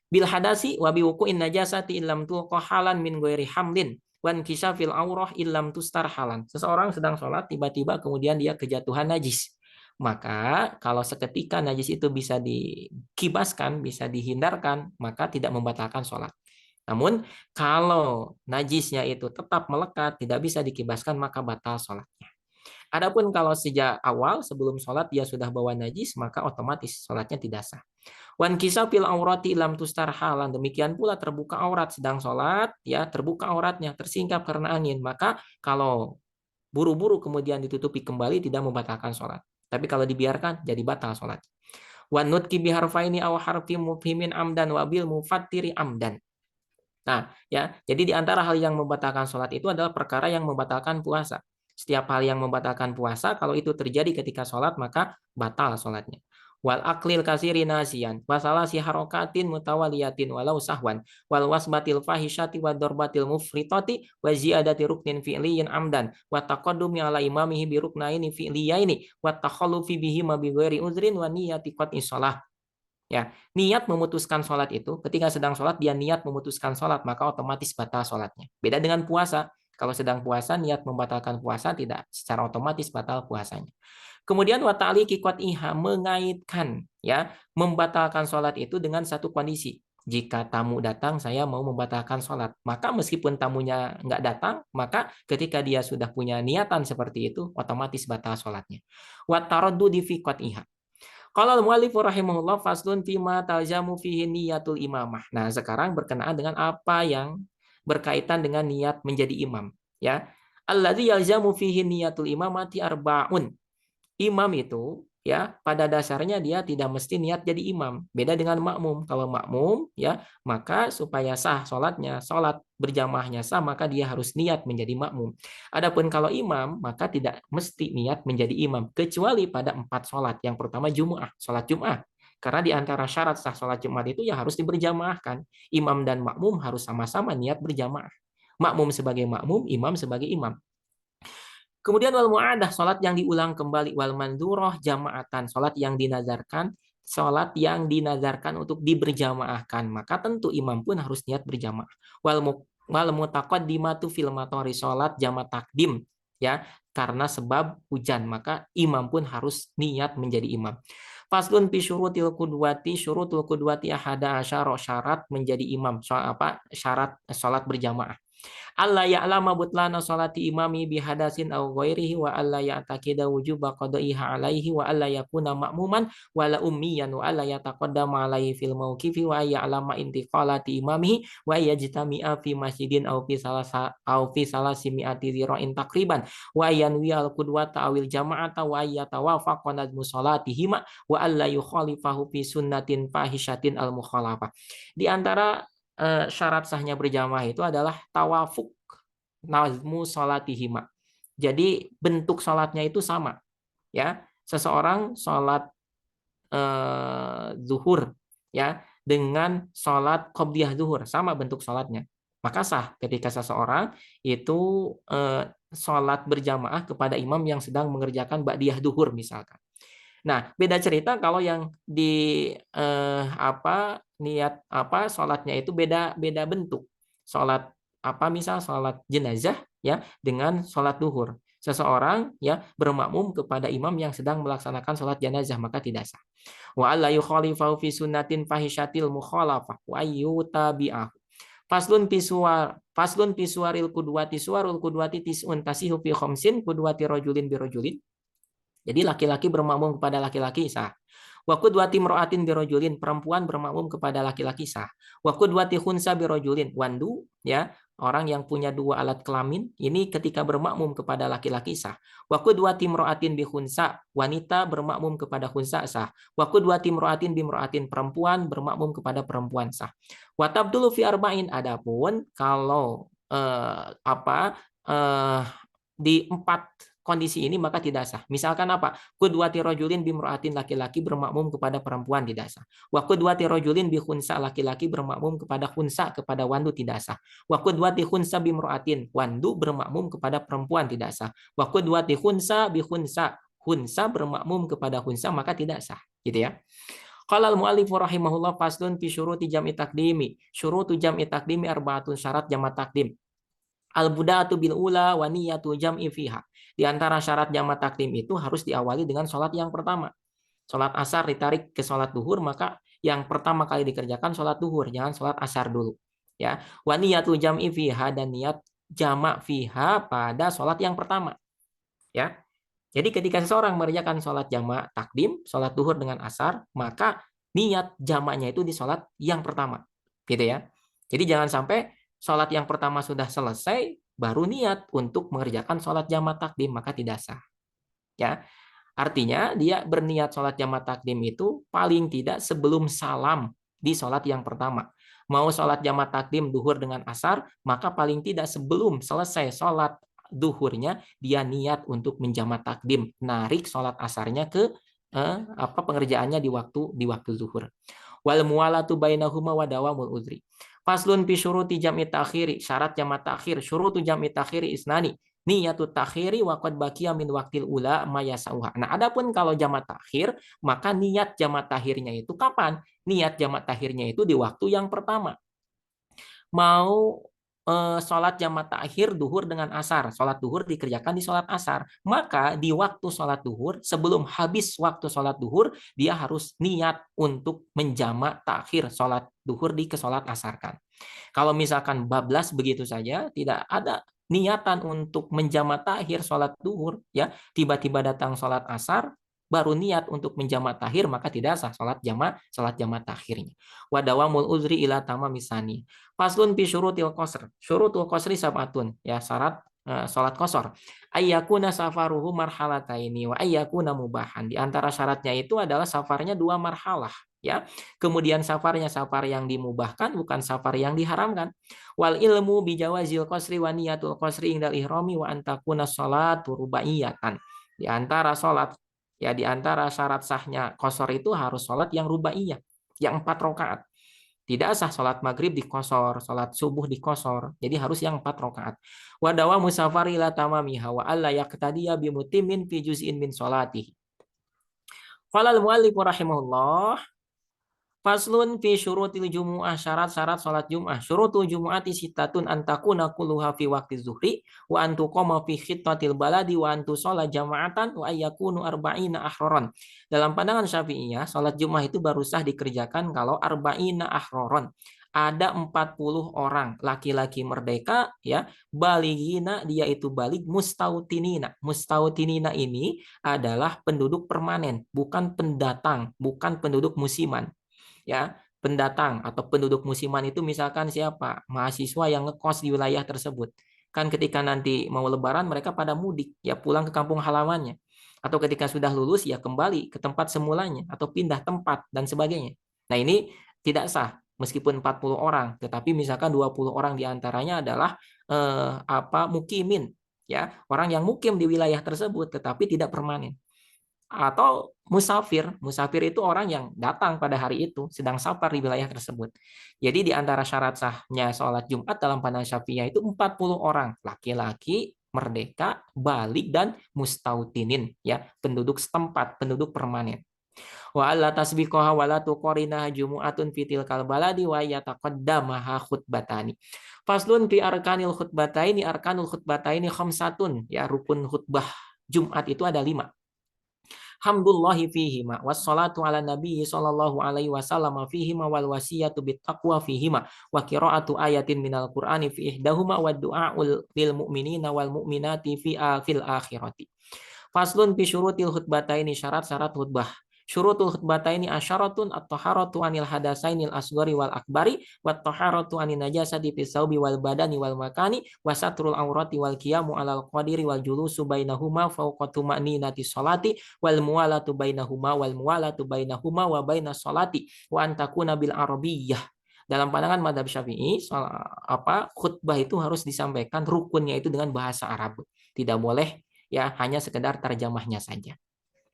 Bil hadasi wa bi wuqu'in najasati illam tulqa halan min ghairi hamlin wan kisafil aurah illam tustar halan. Seseorang sedang sholat tiba-tiba kemudian dia kejatuhan najis. Maka kalau seketika najis itu bisa dikibaskan, bisa dihindarkan, maka tidak membatalkan sholat. Namun kalau najisnya itu tetap melekat, tidak bisa dikibaskan, maka batal sholatnya. Adapun kalau sejak awal sebelum sholat dia sudah bawa najis, maka otomatis sholatnya tidak sah. Wan kisafil aurati lam tustar halan. Demikian pula terbuka aurat sedang sholat, ya terbuka auratnya, tersingkap karena angin. Maka kalau buru-buru kemudian ditutupi kembali tidak membatalkan sholat. Tapi kalau dibiarkan jadi batal sholat. Wan nutki biharfaini aw harfi mufhimin amdan wabil mufattiri amdan. Nah, ya, jadi di antara hal yang membatalkan sholat itu adalah perkara yang membatalkan puasa. Setiap hal yang membatalkan puasa, kalau itu terjadi ketika sholat, maka batal sholatnya. Wal aklil kasiri nasiyan, wasalasi harokatin mutawaliyatin walau sahwan, wal wasbatil fahisyati wa dorbatil mufritati, wa ziyadati ruknin fi'liyin amdan, wa taqaddumi ala imamihi bi ruknaini fi'liyaini, wa takhallufi bihima bi ghairi uzrin, wa niyati qat'i shalah. Ya, niat memutuskan sholat itu, ketika sedang sholat dia niat memutuskan sholat, maka otomatis batal sholatnya. Beda dengan puasa. Kalau sedang puasa, niat membatalkan puasa tidak secara otomatis batal puasanya. Kemudian wa ta'liqi qat'iha, mengaitkan ya, membatalkan sholat itu dengan satu kondisi. Jika tamu datang, saya mau membatalkan sholat. Maka meskipun tamunya nggak datang, maka ketika dia sudah punya niatan seperti itu, otomatis batal sholatnya. Wa taraddudi fi qat'iha. Qala al-mu'allif rahimahullah faslun fima talzamu fihi niyatul imamah. Nah, sekarang berkenaan dengan apa yang berkaitan dengan niat menjadi imam, ya. Alladzi yalzamu fihi niyatul imamati arba'un. Imam itu ya pada dasarnya dia tidak mesti niat jadi imam. Beda dengan makmum. Kalau makmum ya maka supaya sah sholatnya, sholat berjamaahnya sah maka dia harus niat menjadi makmum. Adapun kalau imam maka tidak mesti niat menjadi imam kecuali pada 4 sholat. Yang pertama Jumu'ah, sholat Jum'ah. Karena di antara syarat sah sholat Jumat itu ya harus diberjamaahkan. Imam dan makmum harus sama-sama niat berjamaah. Makmum sebagai makmum, imam sebagai imam. Kemudian wal mu'adah, salat yang diulang kembali, wal mandurah jamaatan, salat yang dinazarkan, salat yang dinazarkan untuk diberjamaahkan, maka tentu imam pun harus niat berjamaah. Wal mutaqaddimatu fil matori, salat jama takdim ya, karena sebab hujan, maka imam pun harus niat menjadi imam. Faslun fi syurutul qudwati ahada asyara, syarat menjadi imam. Soal apa? Syarat salat berjamaah. Allah ya'lama butlana salati imami bihadasin aw ghairihi wa alla ya'taqida wujuba qada'iha alaihi wa alla yakuna ma'muman wala ummiyan wa alla yataqaddama alaihi fil mauqifi wa ya'lama intiqalati imamihi wa yajtami'a fi masjidin aw fi salasimi'ati dhira'in takriban wa yanwi al qudwata awil jama'ata wa yatawafaqa nazmu salatihima wa alla yukhalifahu fi sunnatin fahishatin al mukhalafah. Di antara syarat sahnya berjamaah itu adalah tawafuk nazmu sholatihima. Jadi bentuk sholatnya itu sama, ya. Seseorang sholat zuhur, ya, dengan sholat qobliyah zuhur sama bentuk sholatnya. Maka sah ketika seseorang itu sholat berjamaah kepada imam yang sedang mengerjakan ba'diyah zuhur misalkan. Nah, beda cerita kalau yang di niat sholatnya itu beda bentuk. Sholat misal sholat jenazah ya dengan sholat duhur. Seseorang ya bermakmum kepada imam yang sedang melaksanakan sholat jenazah maka tidak sah. Wa alla yukhalifahu fi sunnatin fahishatil mukhalafah wa ayyutabi'ah. Faslun pisuaril kudwati suarul kudwati tis'un tasihu fi khamsin kudwati rajulin bi rajulin. Jadi laki-laki bermakmum kepada laki-laki sah. Wa qudwati imra'atin birajulin, perempuan bermakmum kepada laki-laki sah. Wa qudwati khunsa birajulin, wandu ya, orang yang punya 2 alat kelamin, ini ketika bermakmum kepada laki-laki sah. Wa qudwati imra'atin bi khunsa, wanita bermakmum kepada khunsa sah. Wa qudwati imra'atin bi imra'atin, perempuan bermakmum kepada perempuan sah. Wa tabdulu fi arba'in, adapun kalau di 4 kondisi ini maka tidak sah. Misalkan apa? Qudwati rajulin bimra'atin, laki-laki bermakmum kepada perempuan tidak sah. Wa qudwati rajulin bi khunsa, laki-laki bermakmum kepada khunsa, kepada wandu tidak sah. Wa qudwati khunsa bimra'atin, wandu bermakmum kepada perempuan tidak sah. Wa qudwati khunsa bi khunsa, khunsa bermakmum kepada khunsa maka tidak sah. Gitu ya. Qala al-mu'allif rahimahullah faslun fi syuruti jam'i takdimi. Syurutu jam'i takdimi arba'atun, syarat jamak takdim. Al-buda'atu bil ula wa niyatu jam'i fiha. Di antara syarat jamak takdim itu harus diawali dengan sholat yang pertama. Sholat asar ditarik ke sholat duhur, maka yang pertama kali dikerjakan sholat duhur, jangan sholat asar dulu. Ya, wa niyatu jam'i fiha, dan niat jamak fiha pada sholat yang pertama. Ya, jadi ketika seseorang mengerjakan sholat jamak takdim, sholat duhur dengan asar, maka niat jamaknya itu di sholat yang pertama. Gitu ya. Jadi jangan sampai sholat yang pertama sudah selesai, baru niat untuk mengerjakan sholat jamak takdim, maka tidak sah. Ya, artinya dia berniat sholat jamak takdim itu paling tidak sebelum salam di sholat yang pertama. Mau sholat jamak takdim duhur dengan asar, maka paling tidak sebelum selesai sholat duhurnya, dia niat untuk menjamak takdim, narik sholat asarnya ke pengerjaannya di waktu zuhur. Wal muwalatu bainahuma wa dawamul udhri. Faslun fi syuruti jam'i ta'khiri, syarat jamak takhir. Syurutu jam'i takhiri isnani. Niyatu takhiri wa qad baqiya min waqtil ula ma yasauha. Nah, adapun kalau jamak takhir, maka niat jamak takhirnya itu kapan? Niat jamak takhirnya itu di waktu yang pertama. Mau sholat jamak takhir duhur dengan asar. Sholat duhur dikerjakan di sholat asar. Maka di waktu sholat duhur, sebelum habis waktu sholat duhur, dia harus niat untuk menjamak takhir sholat duhur ke sholat asar kan. Kalau misalkan bablas begitu saja, tidak ada niatan untuk menjamak takhir sholat duhur, ya tiba-tiba datang sholat asar, baru niat untuk menjamak takhir, maka tidak sah sholat jamak takhirnya. Wadawamul uzri ila tama misani. Faslun fi syurutil qasr. Syurutul qasri sabatun, ya syarat sholat qasar. Ayyakuna safaruhu marhalataini wa ayyakuna mubahan. Di antara syaratnya itu adalah safarnya 2 marhalah, ya. Kemudian safarnya safar yang dimubahkan, bukan safar yang diharamkan. Wal ilmu bijawazil qasri wa niyatul qasri indal ihrami wa antakuna sholatu rubaiyatan. Di antara sholat, ya di antara syarat sahnya qasar itu harus sholat yang rubaiyah, yang 4 rakaat. Tidak sah sholat maghrib di qasar, sholat subuh di qasar. Jadi harus yang 4 rakaat. Wa dawamu safari la tamamiha wa alla yaqtadiya bimutimin fi juz'in min sholatihi. Qala al-muallif rahimahullah. Faslun fi syurutil jumu'ah, syarat-syarat salat Jum'ah. Syurutul jumu'ati sitatun antakuna kulluha fi waqti zuhri wa antuqama fi khittatil baladi wa antu sholat jama'atan wa ayyakunu arba'ina ahroron. Dalam pandangan Syafi'iyah, salat Jum'ah itu baru sah dikerjakan kalau arba'ina ahroron. Ada 40 orang laki-laki merdeka, ya, baligina, dia itu balik, mustautinina. Mustautinina ini adalah penduduk permanen, bukan pendatang, bukan penduduk musiman. Ya, pendatang atau penduduk musiman itu misalkan siapa? Mahasiswa yang ngekos di wilayah tersebut. Kan ketika nanti mau lebaran mereka pada mudik, ya pulang ke kampung halamannya. Atau ketika sudah lulus ya kembali ke tempat semulanya atau pindah tempat dan sebagainya. Nah, ini tidak sah meskipun 40 orang, tetapi misalkan 20 orang diantaranya adalah mukimin, ya, orang yang mukim di wilayah tersebut tetapi tidak permanen. Atau musafir. Musafir itu orang yang datang pada hari itu, sedang safar di wilayah tersebut. Jadi di antara syarat sahnya sholat Jumat dalam pandangan Syafi'iyah itu 40 orang, laki-laki, merdeka, balik, dan mustautinin, ya, penduduk setempat, penduduk permanen. Wa alla tasbiqaha wa la tuqarinaha jumu'atun fitil kalbaladi wa yataqaddamaha khutbatani. Faslun fi arkanil khutbataini, arkanul khutbataini khamsatun, ya, rukun khutbah Jumat itu ada 5. Hamdulillahi fihima wassalatu ala nabiyyi sallallahu alaihi wasallam fihima wal wasiyatu bittaqwa fihima wa qiraatu ayatin minal qur'ani fi ihdahuma wa du'aul lil mu'minina wal mu'minati fil akhirati. Faslun fi syurutil khutbataini, syarat-syarat khutbah. Syurutul khutbataini asyaratun at-taharatu anil hadasainil asghari wal akbari wat taharatu anin najasati fis saubi wal badani wal makani wa satrul aurati wal qiyamu alal qadiri wal julusu bainahuma fawqa tuma'ninati sholati wal muwalatu bainahuma wa bainas sholati wa antakuna bil arabiyyah. Dalam pandangan madhab Syafi'i, khutbah itu harus disampaikan rukunnya itu dengan bahasa Arab. Tidak boleh, ya, hanya sekedar terjemahnya saja,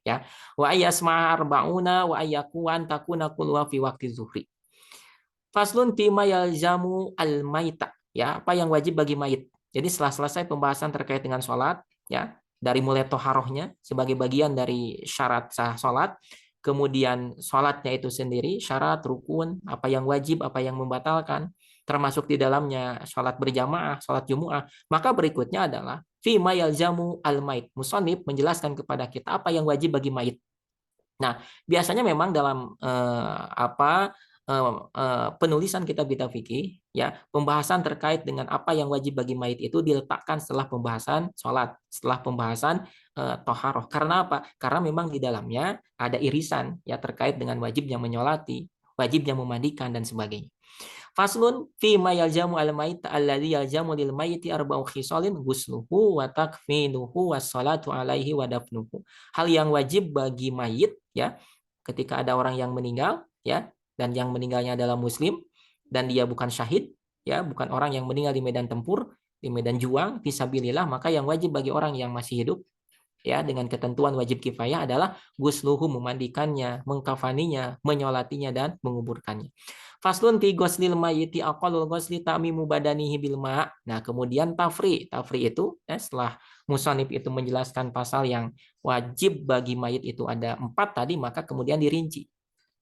ya. Wa ayyasma arba'una wa ayyakuan takuna kulwa fi waqti zuhri. Faslun fima yalzamu al-maita, ya, apa yang wajib bagi mayit. Jadi setelah selesai pembahasan terkait dengan sholat, ya, dari mulai toharohnya sebagai bagian dari syarat sah sholat, kemudian sholatnya itu sendiri, syarat, rukun, apa yang wajib, apa yang membatalkan, termasuk di dalamnya sholat berjamaah, sholat Jumu'ah. Maka berikutnya adalah fima yalzamu al-mait. Musannif menjelaskan kepada kita apa yang wajib bagi mayit. Nah, biasanya memang dalam penulisan kitab-kitab fikih, ya, pembahasan terkait dengan apa yang wajib bagi mayit itu diletakkan setelah pembahasan sholat, setelah pembahasan toharoh. Karena apa? Karena memang di dalamnya ada irisan, ya, terkait dengan wajibnya menyolati, wajibnya memandikan dan sebagainya. Faslun fi ma yaljamu al mayit alladhi yaljamu lil mayyiti arba'u khisalin ghusluhu wa takfinuhu was salatu alaihi wa dafnuhu. Hal yang wajib bagi mayit, ya, ketika ada orang yang meninggal, ya, dan yang meninggalnya adalah muslim dan dia bukan syahid, ya, bukan orang yang meninggal di medan tempur, di medan juang fisabilillah, maka yang wajib bagi orang yang masih hidup, ya, dengan ketentuan wajib kifayah adalah gusluhu, memandikannya, mengkafaninya, menyolatinya, dan menguburkannya. Faslun fi ghuslil mayyiti aqallul ghusli ta'mimu badanihi bil ma'. Nah, kemudian tafri. Tafri itu, ya, setelah musannif itu menjelaskan pasal yang wajib bagi mayit itu ada 4 tadi, maka kemudian dirinci.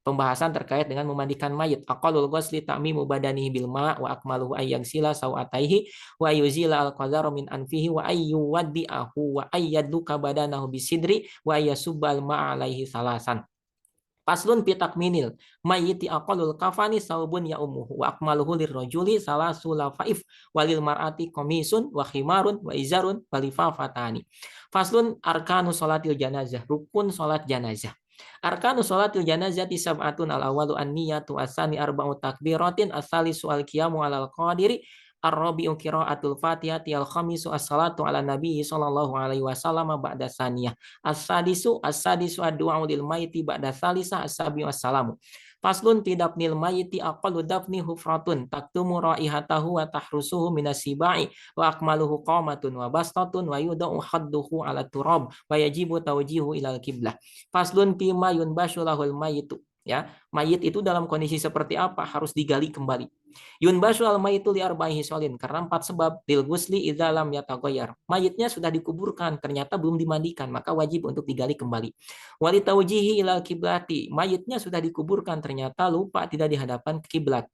pembahasan terkait dengan memandikan mayit. Aqallul ghusli ta'mimu badanihi bil ma' wa akmaluhu ayyagsila sawataihi wa yuzila al-qadara min anfihi wa ayyuwaddi'ahu wa ayyadluka badanahu bisidri wa ayyasubbal ma'a alaihi salasan. Paslun pitak minil mayyiti aqalul kafani saubun ya umuhu wa akmaluhu lirrajuli salasu lafaif walil mar'ati komisun wa khimarun wa izarun walifafatani. Faslun arkanu salatil janazah, rukun salat janazah. Arkanu salatil janazah sab'atun al awalu an niyatu asani arba'u takbiratin asalisu al qiyamu alal qadiri Ar-Rabi'u qiraatul Fatihati al-khamisu as-salatu ala Nabi sallallahu alaihi wasallam ba'da saniyah. As-sadisu ad-du'a lil mayyiti ba'da salisah as-sabi'u as-salamu. Faslun fi dafnil mayyiti aqallu dafni hufratun taktumu raihatahu wa tahrusuhu minasibai wa akmaluhu qamatun wa bastatun wa yudau hadduhu ala turab wa yajibu tawjihu ilal kiblah. Faslun fi ma yunbashu lahul mayyitu. Ya, mayit itu dalam kondisi seperti apa harus digali kembali. Yunbasu al mayitu li arbaihi solin, karena 4 sebab. Lil gusli idza lam yatagoyar, mayitnya sudah dikuburkan ternyata belum dimandikan, maka wajib untuk digali kembali. Wali taujihi ilal kiblati, mayitnya sudah dikuburkan ternyata lupa tidak dihadapkan ke kiblat.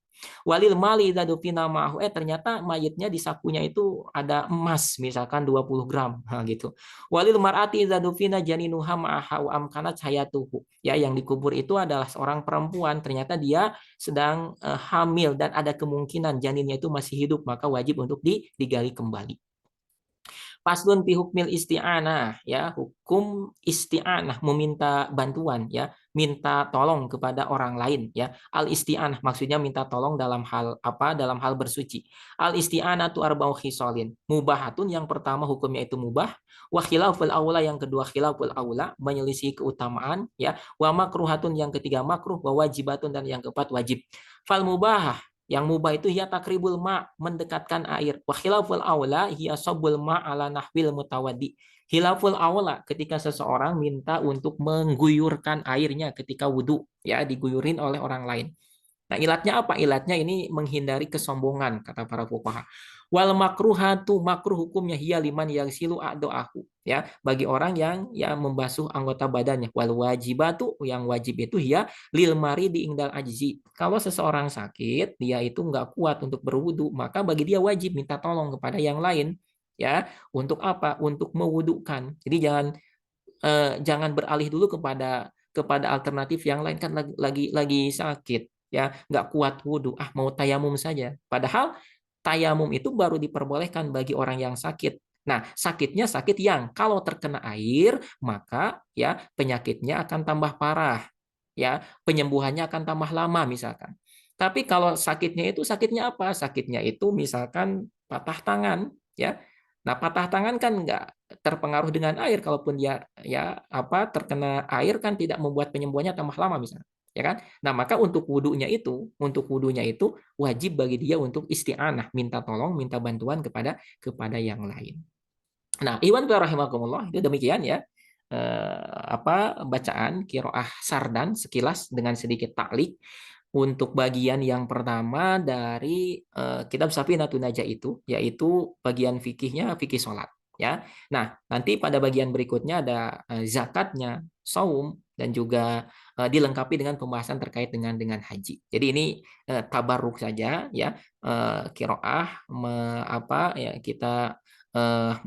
Walil mali idza dufina ma'ahu, ternyata mayitnya di sakunya itu ada emas misalkan 20 gram, nah gitu. Walil mar'ati idza dufina janinuha ma'aha wa amkanat hayatuhu, ya yang dikubur itu adalah seorang perempuan, ternyata dia sedang hamil dan ada kemungkinan janinnya itu masih hidup, maka wajib untuk digali kembali. Paslun fi hukmil isti'anah, ya, hukum isti'anah, meminta bantuan, ya, minta tolong kepada orang lain, ya. Al isti'anah maksudnya minta tolong dalam hal apa? Dalam hal bersuci. Al isti'anah tu arba'u khisalin. Mubahatun yang pertama hukumnya itu mubah, wa khilaful aula yang kedua khilaful aula, menyelisih keutamaan, ya. Wa makruhatun yang ketiga makruh, wa wajibatun dan yang keempat wajib. Fal mubah, yang mubah itu hiya takribul ma, mendekatkan air. Wa khilaful aula hiya sabul ma ala nahwil mutawaddi. Khilaful aula ketika seseorang minta untuk mengguyurkan airnya ketika wudhu, ya diguyurin oleh orang lain. Nah, ilatnya apa? Ilatnya ini menghindari kesombongan, kata para fuqaha. Wal makruhatu, makruh hukumnya hiya liman yang silu aku, ya, bagi orang yang ya membasuh anggota badannya. Wal wajibatu, yang wajib itu hiya lil mari di ingdal ajzi. Kalau seseorang sakit, dia itu nggak kuat untuk berwudu, maka bagi dia wajib minta tolong kepada yang lain, ya. Untuk apa? Untuk mewudukan. Jadi jangan beralih dulu kepada alternatif yang lain, kan lagi sakit, ya nggak kuat wudhu, mau tayamum saja, padahal tayamum itu baru diperbolehkan bagi orang yang sakit. Nah, sakitnya sakit yang kalau terkena air maka ya penyakitnya akan tambah parah, ya penyembuhannya akan tambah lama misalkan. Tapi kalau sakitnya apa? Sakitnya itu misalkan patah tangan, ya. Nah, patah tangan kan nggak terpengaruh dengan air, kalaupun dia ya apa terkena air kan tidak membuat penyembuhannya tambah lama misalnya, ya kan. Nah, maka untuk wudunya itu wajib bagi dia untuk isti'anah, minta tolong, minta bantuan kepada yang lain. Nah, iwan rahimakumullah, itu demikian ya, bacaan kiroah sardan sekilas dengan sedikit taklik untuk bagian yang pertama dari kitab Safinatun Najah itu, yaitu bagian fikihnya, fikih sholat, ya. Nah, nanti pada bagian berikutnya ada zakatnya, saum, dan juga dilengkapi dengan pembahasan terkait dengan haji. Jadi ini tabarruk saja, ya, kiroah ya kita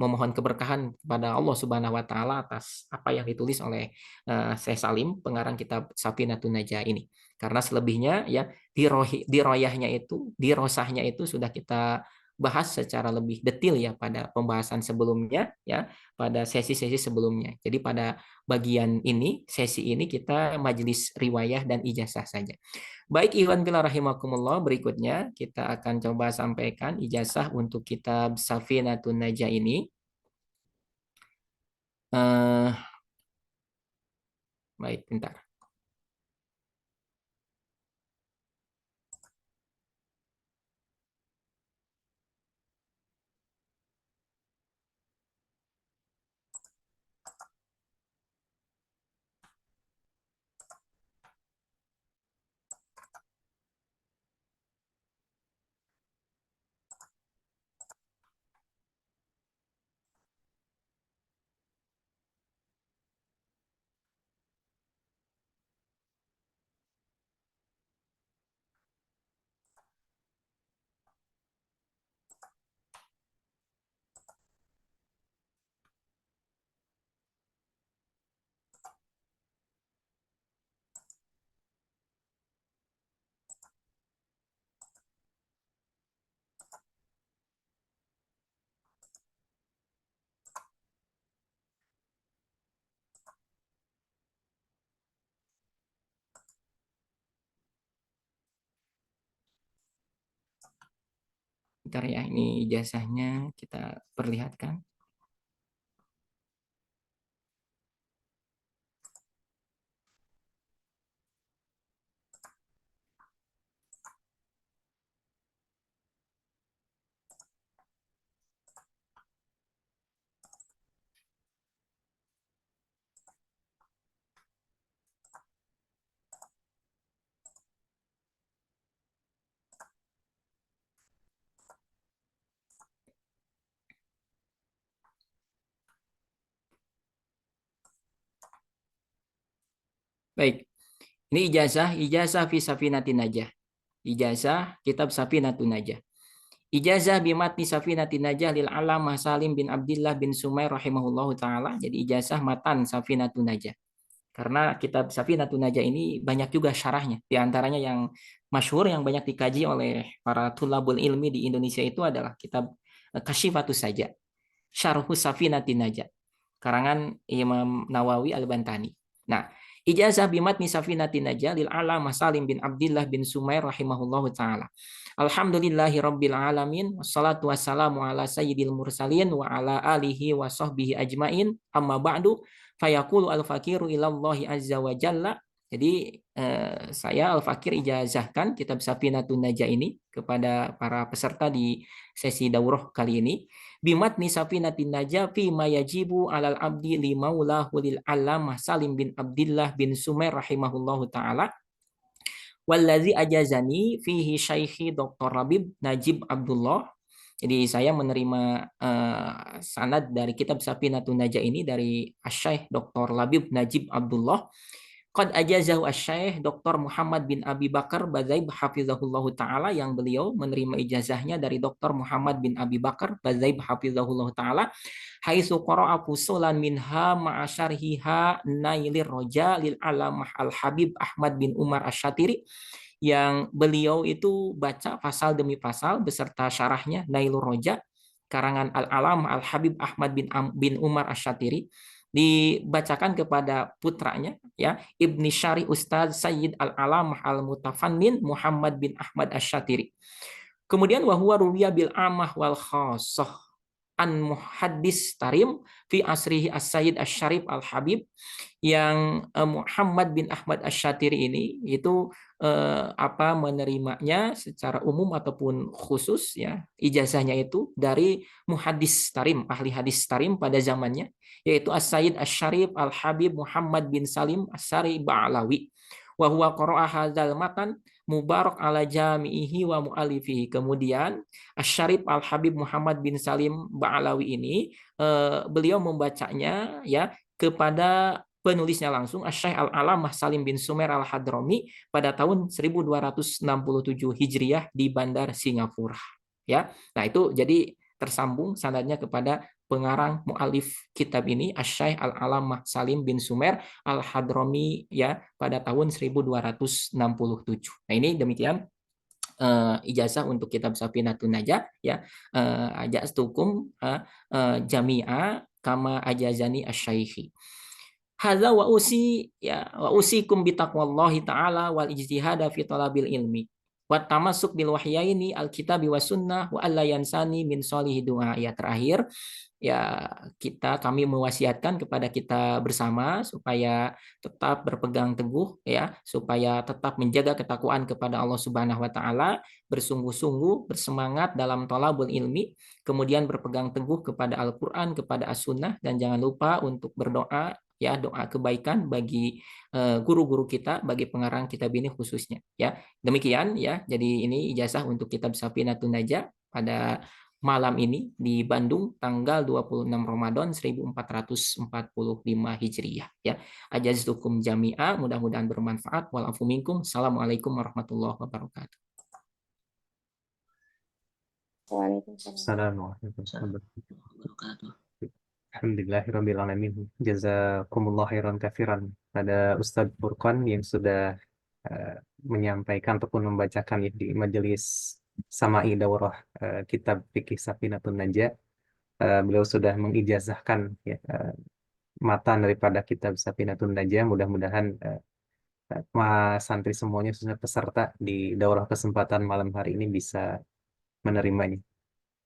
memohon keberkahan kepada Allah Subhanahu wa taala atas apa yang ditulis oleh Syekh Salim, pengarang kitab Safinatun Najah ini. Karena selebihnya ya dirosahnya itu sudah kita bahas secara lebih detail ya pada pembahasan sebelumnya, ya, pada sesi-sesi sebelumnya. Jadi pada bagian ini, sesi ini kita majelis riwayah dan ijazah saja. Baik, Iwan bila rahimakumullah, berikutnya kita akan coba sampaikan ijazah untuk kitab Safinatun Najah ini. Eh, baik, bentar. Bentar ya, ini ijazahnya kita perlihatkan. Baik, ini ijazah fi Safinatin Najah. Ijazah kitab Safinatun Najah. Ijazah bimatni Safinatin Najah lil Alamah Salim bin Abdullah bin Sumair rahimahullahu taala. Jadi ijazah matan Safinatun Najah. Karena kitab Safinatun Najah ini banyak juga syarahnya. Di antaranya yang masyhur yang banyak dikaji oleh para tulabul ilmi di Indonesia itu adalah kitab Kasyifatus Saja, Syarhus Safinatin Najah, karangan Imam Nawawi Al-Bantani. Nah, ijazah bimatni Safinatin Najah lil Alamah Salim bin Abdullah bin Sumair rahimahullahu taala. Alhamdulillahi rabbil alamin wassalatu wassalamu ala sayyidil mursalin wa ala alihi wa sahbihi ajmain. Amma ba'du, fayaqulu al-fakiru ilallahi azza wa jalla. Jadi saya Al-Fakir ijazahkan kitab Safinatun Najah ini kepada para peserta di sesi daurah kali ini. Bimatni Safinatin Najah fi ma yajibu alal abdi li maulahu lil alamah Salim bin Abdullah bin Sumair rahimahullahu taala. Wallazi ajazani fihi syaikhi Dr. Rabib Najib Abdullah. Jadi saya menerima sanad dari kitab Safinatun Najah ini dari Asy-Syaikh Dr. Labib Najib Abdullah. Qad ajazahu asy-Syaikh Dr. Muhammad bin Abi Bakar Bazaib hafizahullahu taala, yang beliau menerima ijazahnya dari Dr. Muhammad bin Abi Bakar Bazaib hafizahullahu taala, haitsu qara'a fusulan minha ma'a syarhiha Nailir Roja lil Alamah Al Habib Ahmad bin Umar Asy-Syatiri, yang beliau itu baca pasal demi pasal beserta syarahnya Nailur Roja karangan Al-Alam Al-Habib Ahmad bin Umar Asy-Syatiri, dibacakan kepada putranya ya Ibni Syari Ustaz Sayyid Al-Alamah Al-Mutafannin Muhammad bin Ahmad Asy-Syatiri. Kemudian wahwa ruwiya bil amah wal khassah an muhaddis tarim fi asrihi as-Sayyid Asy-Syarif Al-Habib, yang Muhammad bin Ahmad Asy-Syatiri ini itu menerimanya secara umum ataupun khusus ya, ijazahnya itu dari muhaddis tarim, ahli hadis tarim pada zamannya, yaitu As-Sayyid Asy-Syarif Al-Habib Muhammad bin Salim As-Sari Ba'alawi. Wa huwa qara'a hadzal matan mubarak ala jami'ihi wa mu'alifihi. Kemudian Asy-Syarif Al-Habib Muhammad bin Salim Ba'alawi ini beliau membacanya ya kepada penulisnya langsung Asy-Syaikh Al-Alamah Salim bin Sumair Al-Hadrami pada tahun 1267 Hijriah di Bandar Singapura. Ya. Nah, itu jadi tersambung sanadnya kepada pengarang mualif kitab ini Asy-Syaikh Al-Alamah Salim bin Sumair Al-Hadrami ya pada tahun 1267. Nah, ini demikian ijazah untuk kitab Safinatun Najah ya, ajastukum jami'a kama ajazani asy-syaikhi. Hadza wa usikum bi taqwallahi ta'ala wal ijtihada fi talabil ilmi wa tamassuk bil wahyaini alkitabi was sunnah wa alla yansani min sholihi du'a. Ya, terakhir ya kami mewasiatkan kepada kita bersama supaya tetap berpegang teguh ya, supaya tetap menjaga ketakwaan kepada Allah Subhanahu wa taala, bersungguh-sungguh bersemangat dalam thalabul ilmi, kemudian berpegang teguh kepada Al-Qur'an, kepada As-Sunnah, dan jangan lupa untuk berdoa ya, doa kebaikan bagi guru-guru kita, bagi pengarang kitab ini khususnya ya. Demikian ya, jadi ini ijazah untuk kitab Safinatun Najah pada malam ini di Bandung tanggal 26 Ramadan 1445 Hijriah ya. Ajaztukum jami'a, mudah-mudahan bermanfaat. Walafu minkum. Assalamualaikum warahmatullahi wabarakatuh. Assalamualaikum warahmatullahi wabarakatuh. Alhamdulillahirrabbilalamin. Jazakumullah khairan kafiran pada Ustadz Furqan yang sudah menyampaikan ataupun membacakan di majelis Sama'i Daurah kitab Fikih Safinatun Najah. Beliau sudah mengijazahkan ya, matan daripada kitab Safinatun Najah. Mudah-mudahan santri semuanya, khususnya peserta di daurah kesempatan malam hari ini bisa menerimanya.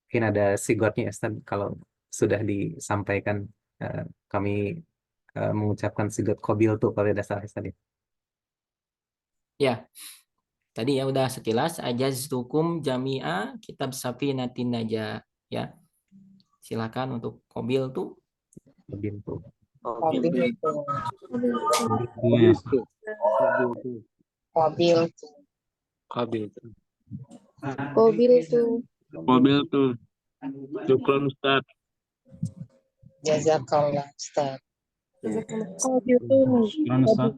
Mungkin ada sigotnya Ustaz, kalau sudah disampaikan kami mengucapkan sigot qabil tuh kalau tidak salah Ustaz. Ya, tadi ya udah sekilas ajaztukum jami'a kitab Safinatin Najah ya. Silakan untuk qabil tuh. Qabil tuh. Qabil tuh. Qabil Itu. Qabil itu. Qabil tuh. Qabil itu. Qabil tuh. Qabil tuh. Syukran Ustaz. Jazakallah Ustaz. Qabil tuh. Syukran Ustaz.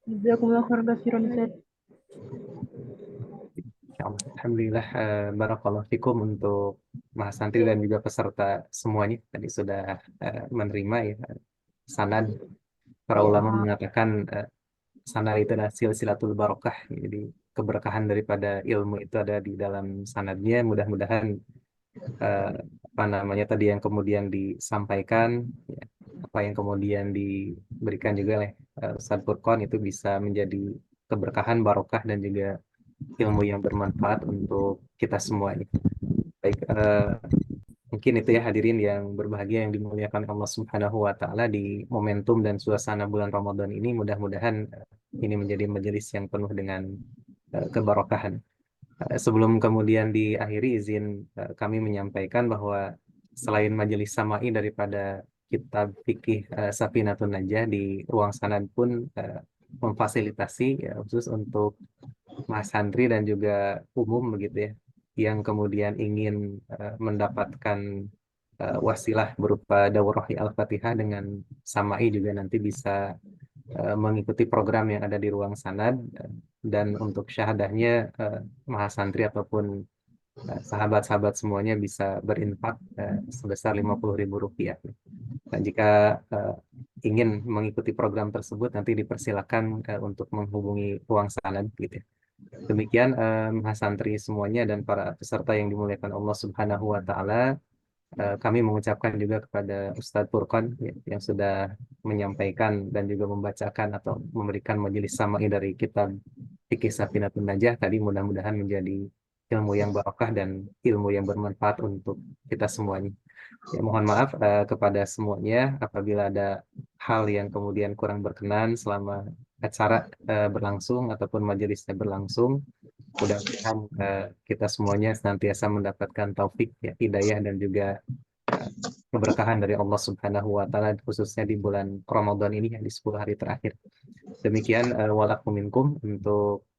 Jazakumullah khairan katsiran Ustaz. Alhamdulillah, barakallahu fikum untuk Mas Santri dan juga peserta semuanya. Tadi sudah menerima ya sanad. Para ulama mengatakan sanad itu adalah silsilatul barokah. Jadi keberkahan daripada ilmu itu ada di dalam sanadnya. Mudah-mudahan apa namanya tadi yang kemudian disampaikan, ya, apa yang kemudian diberikan juga oleh Ustadz Furqon itu bisa menjadi keberkahan, barokah dan juga ilmu yang bermanfaat untuk kita semuanya. Baik, mungkin itu ya hadirin yang berbahagia yang dimuliakan Allah Subhanahu wa taala, di momentum dan suasana bulan Ramadan ini mudah-mudahan ini menjadi majelis yang penuh dengan kebarokahan. Sebelum kemudian diakhiri, izin kami menyampaikan bahwa selain majelis sama'i daripada kitab fikih Safinatun Najah, di ruang sanad pun memfasilitasi ya, khusus untuk Mas Santri dan juga umum begitu ya, yang kemudian ingin mendapatkan wasilah berupa daurah Al-Fatihah dengan sama'i, juga nanti bisa mengikuti program yang ada di ruang sanad, dan untuk syahadahnya Mas Santri ataupun sahabat-sahabat semuanya bisa berinfak sebesar Rp50.000. Nah, jika ingin mengikuti program tersebut nanti dipersilakan untuk menghubungi ruang sanad gitu ya. Demikian Mas Santri semuanya dan para peserta yang dimuliakan Allah Subhanahu wa taala, kami mengucapkan juga kepada Ustadz Furqon ya, yang sudah menyampaikan dan juga membacakan atau memberikan majelis sama'i dari kitab Fikih Safinatun Najah tadi, mudah-mudahan menjadi ilmu yang barakah dan ilmu yang bermanfaat untuk kita semuanya. Ya, mohon maaf kepada semuanya apabila ada hal yang kemudian kurang berkenan selama acara berlangsung ataupun majelisnya berlangsung. Mudah-mudahan kita semuanya senantiasa mendapatkan taufik, ya, hidayah dan juga keberkahan dari Allah Subhanahu wa taala, khususnya di bulan Ramadan ini, di 10 hari terakhir. Demikian walakum minkum untuk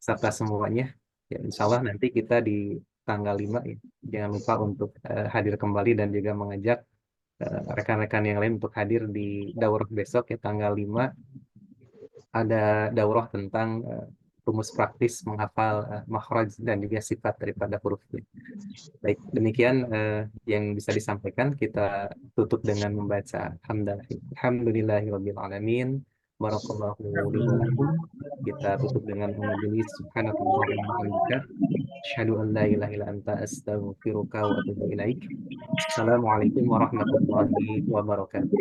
serta semuanya. Ya, insya Allah nanti kita di tanggal 5 ya, jangan lupa untuk hadir kembali dan juga mengajak rekan-rekan yang lain untuk hadir di daurah besok ya, tanggal 5 ada daurah tentang rumus praktis menghafal makhraj dan juga sifat daripada huruf. Baik, demikian yang bisa disampaikan. Kita tutup dengan membaca Alhamdulillahirabbil alamin. Barakallahu li wa lakum. Kita tutup dengan majelis subhanallahi wa bihamdihi. Asyhadu an la ilaha illa anta astaghfiruka wa atubu ilaik. Assalamualaikum warahmatullahi wabarakatuh.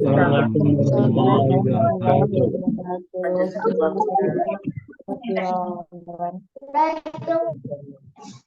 Warahmatullahi wabarakatuh. Wabarakatuh.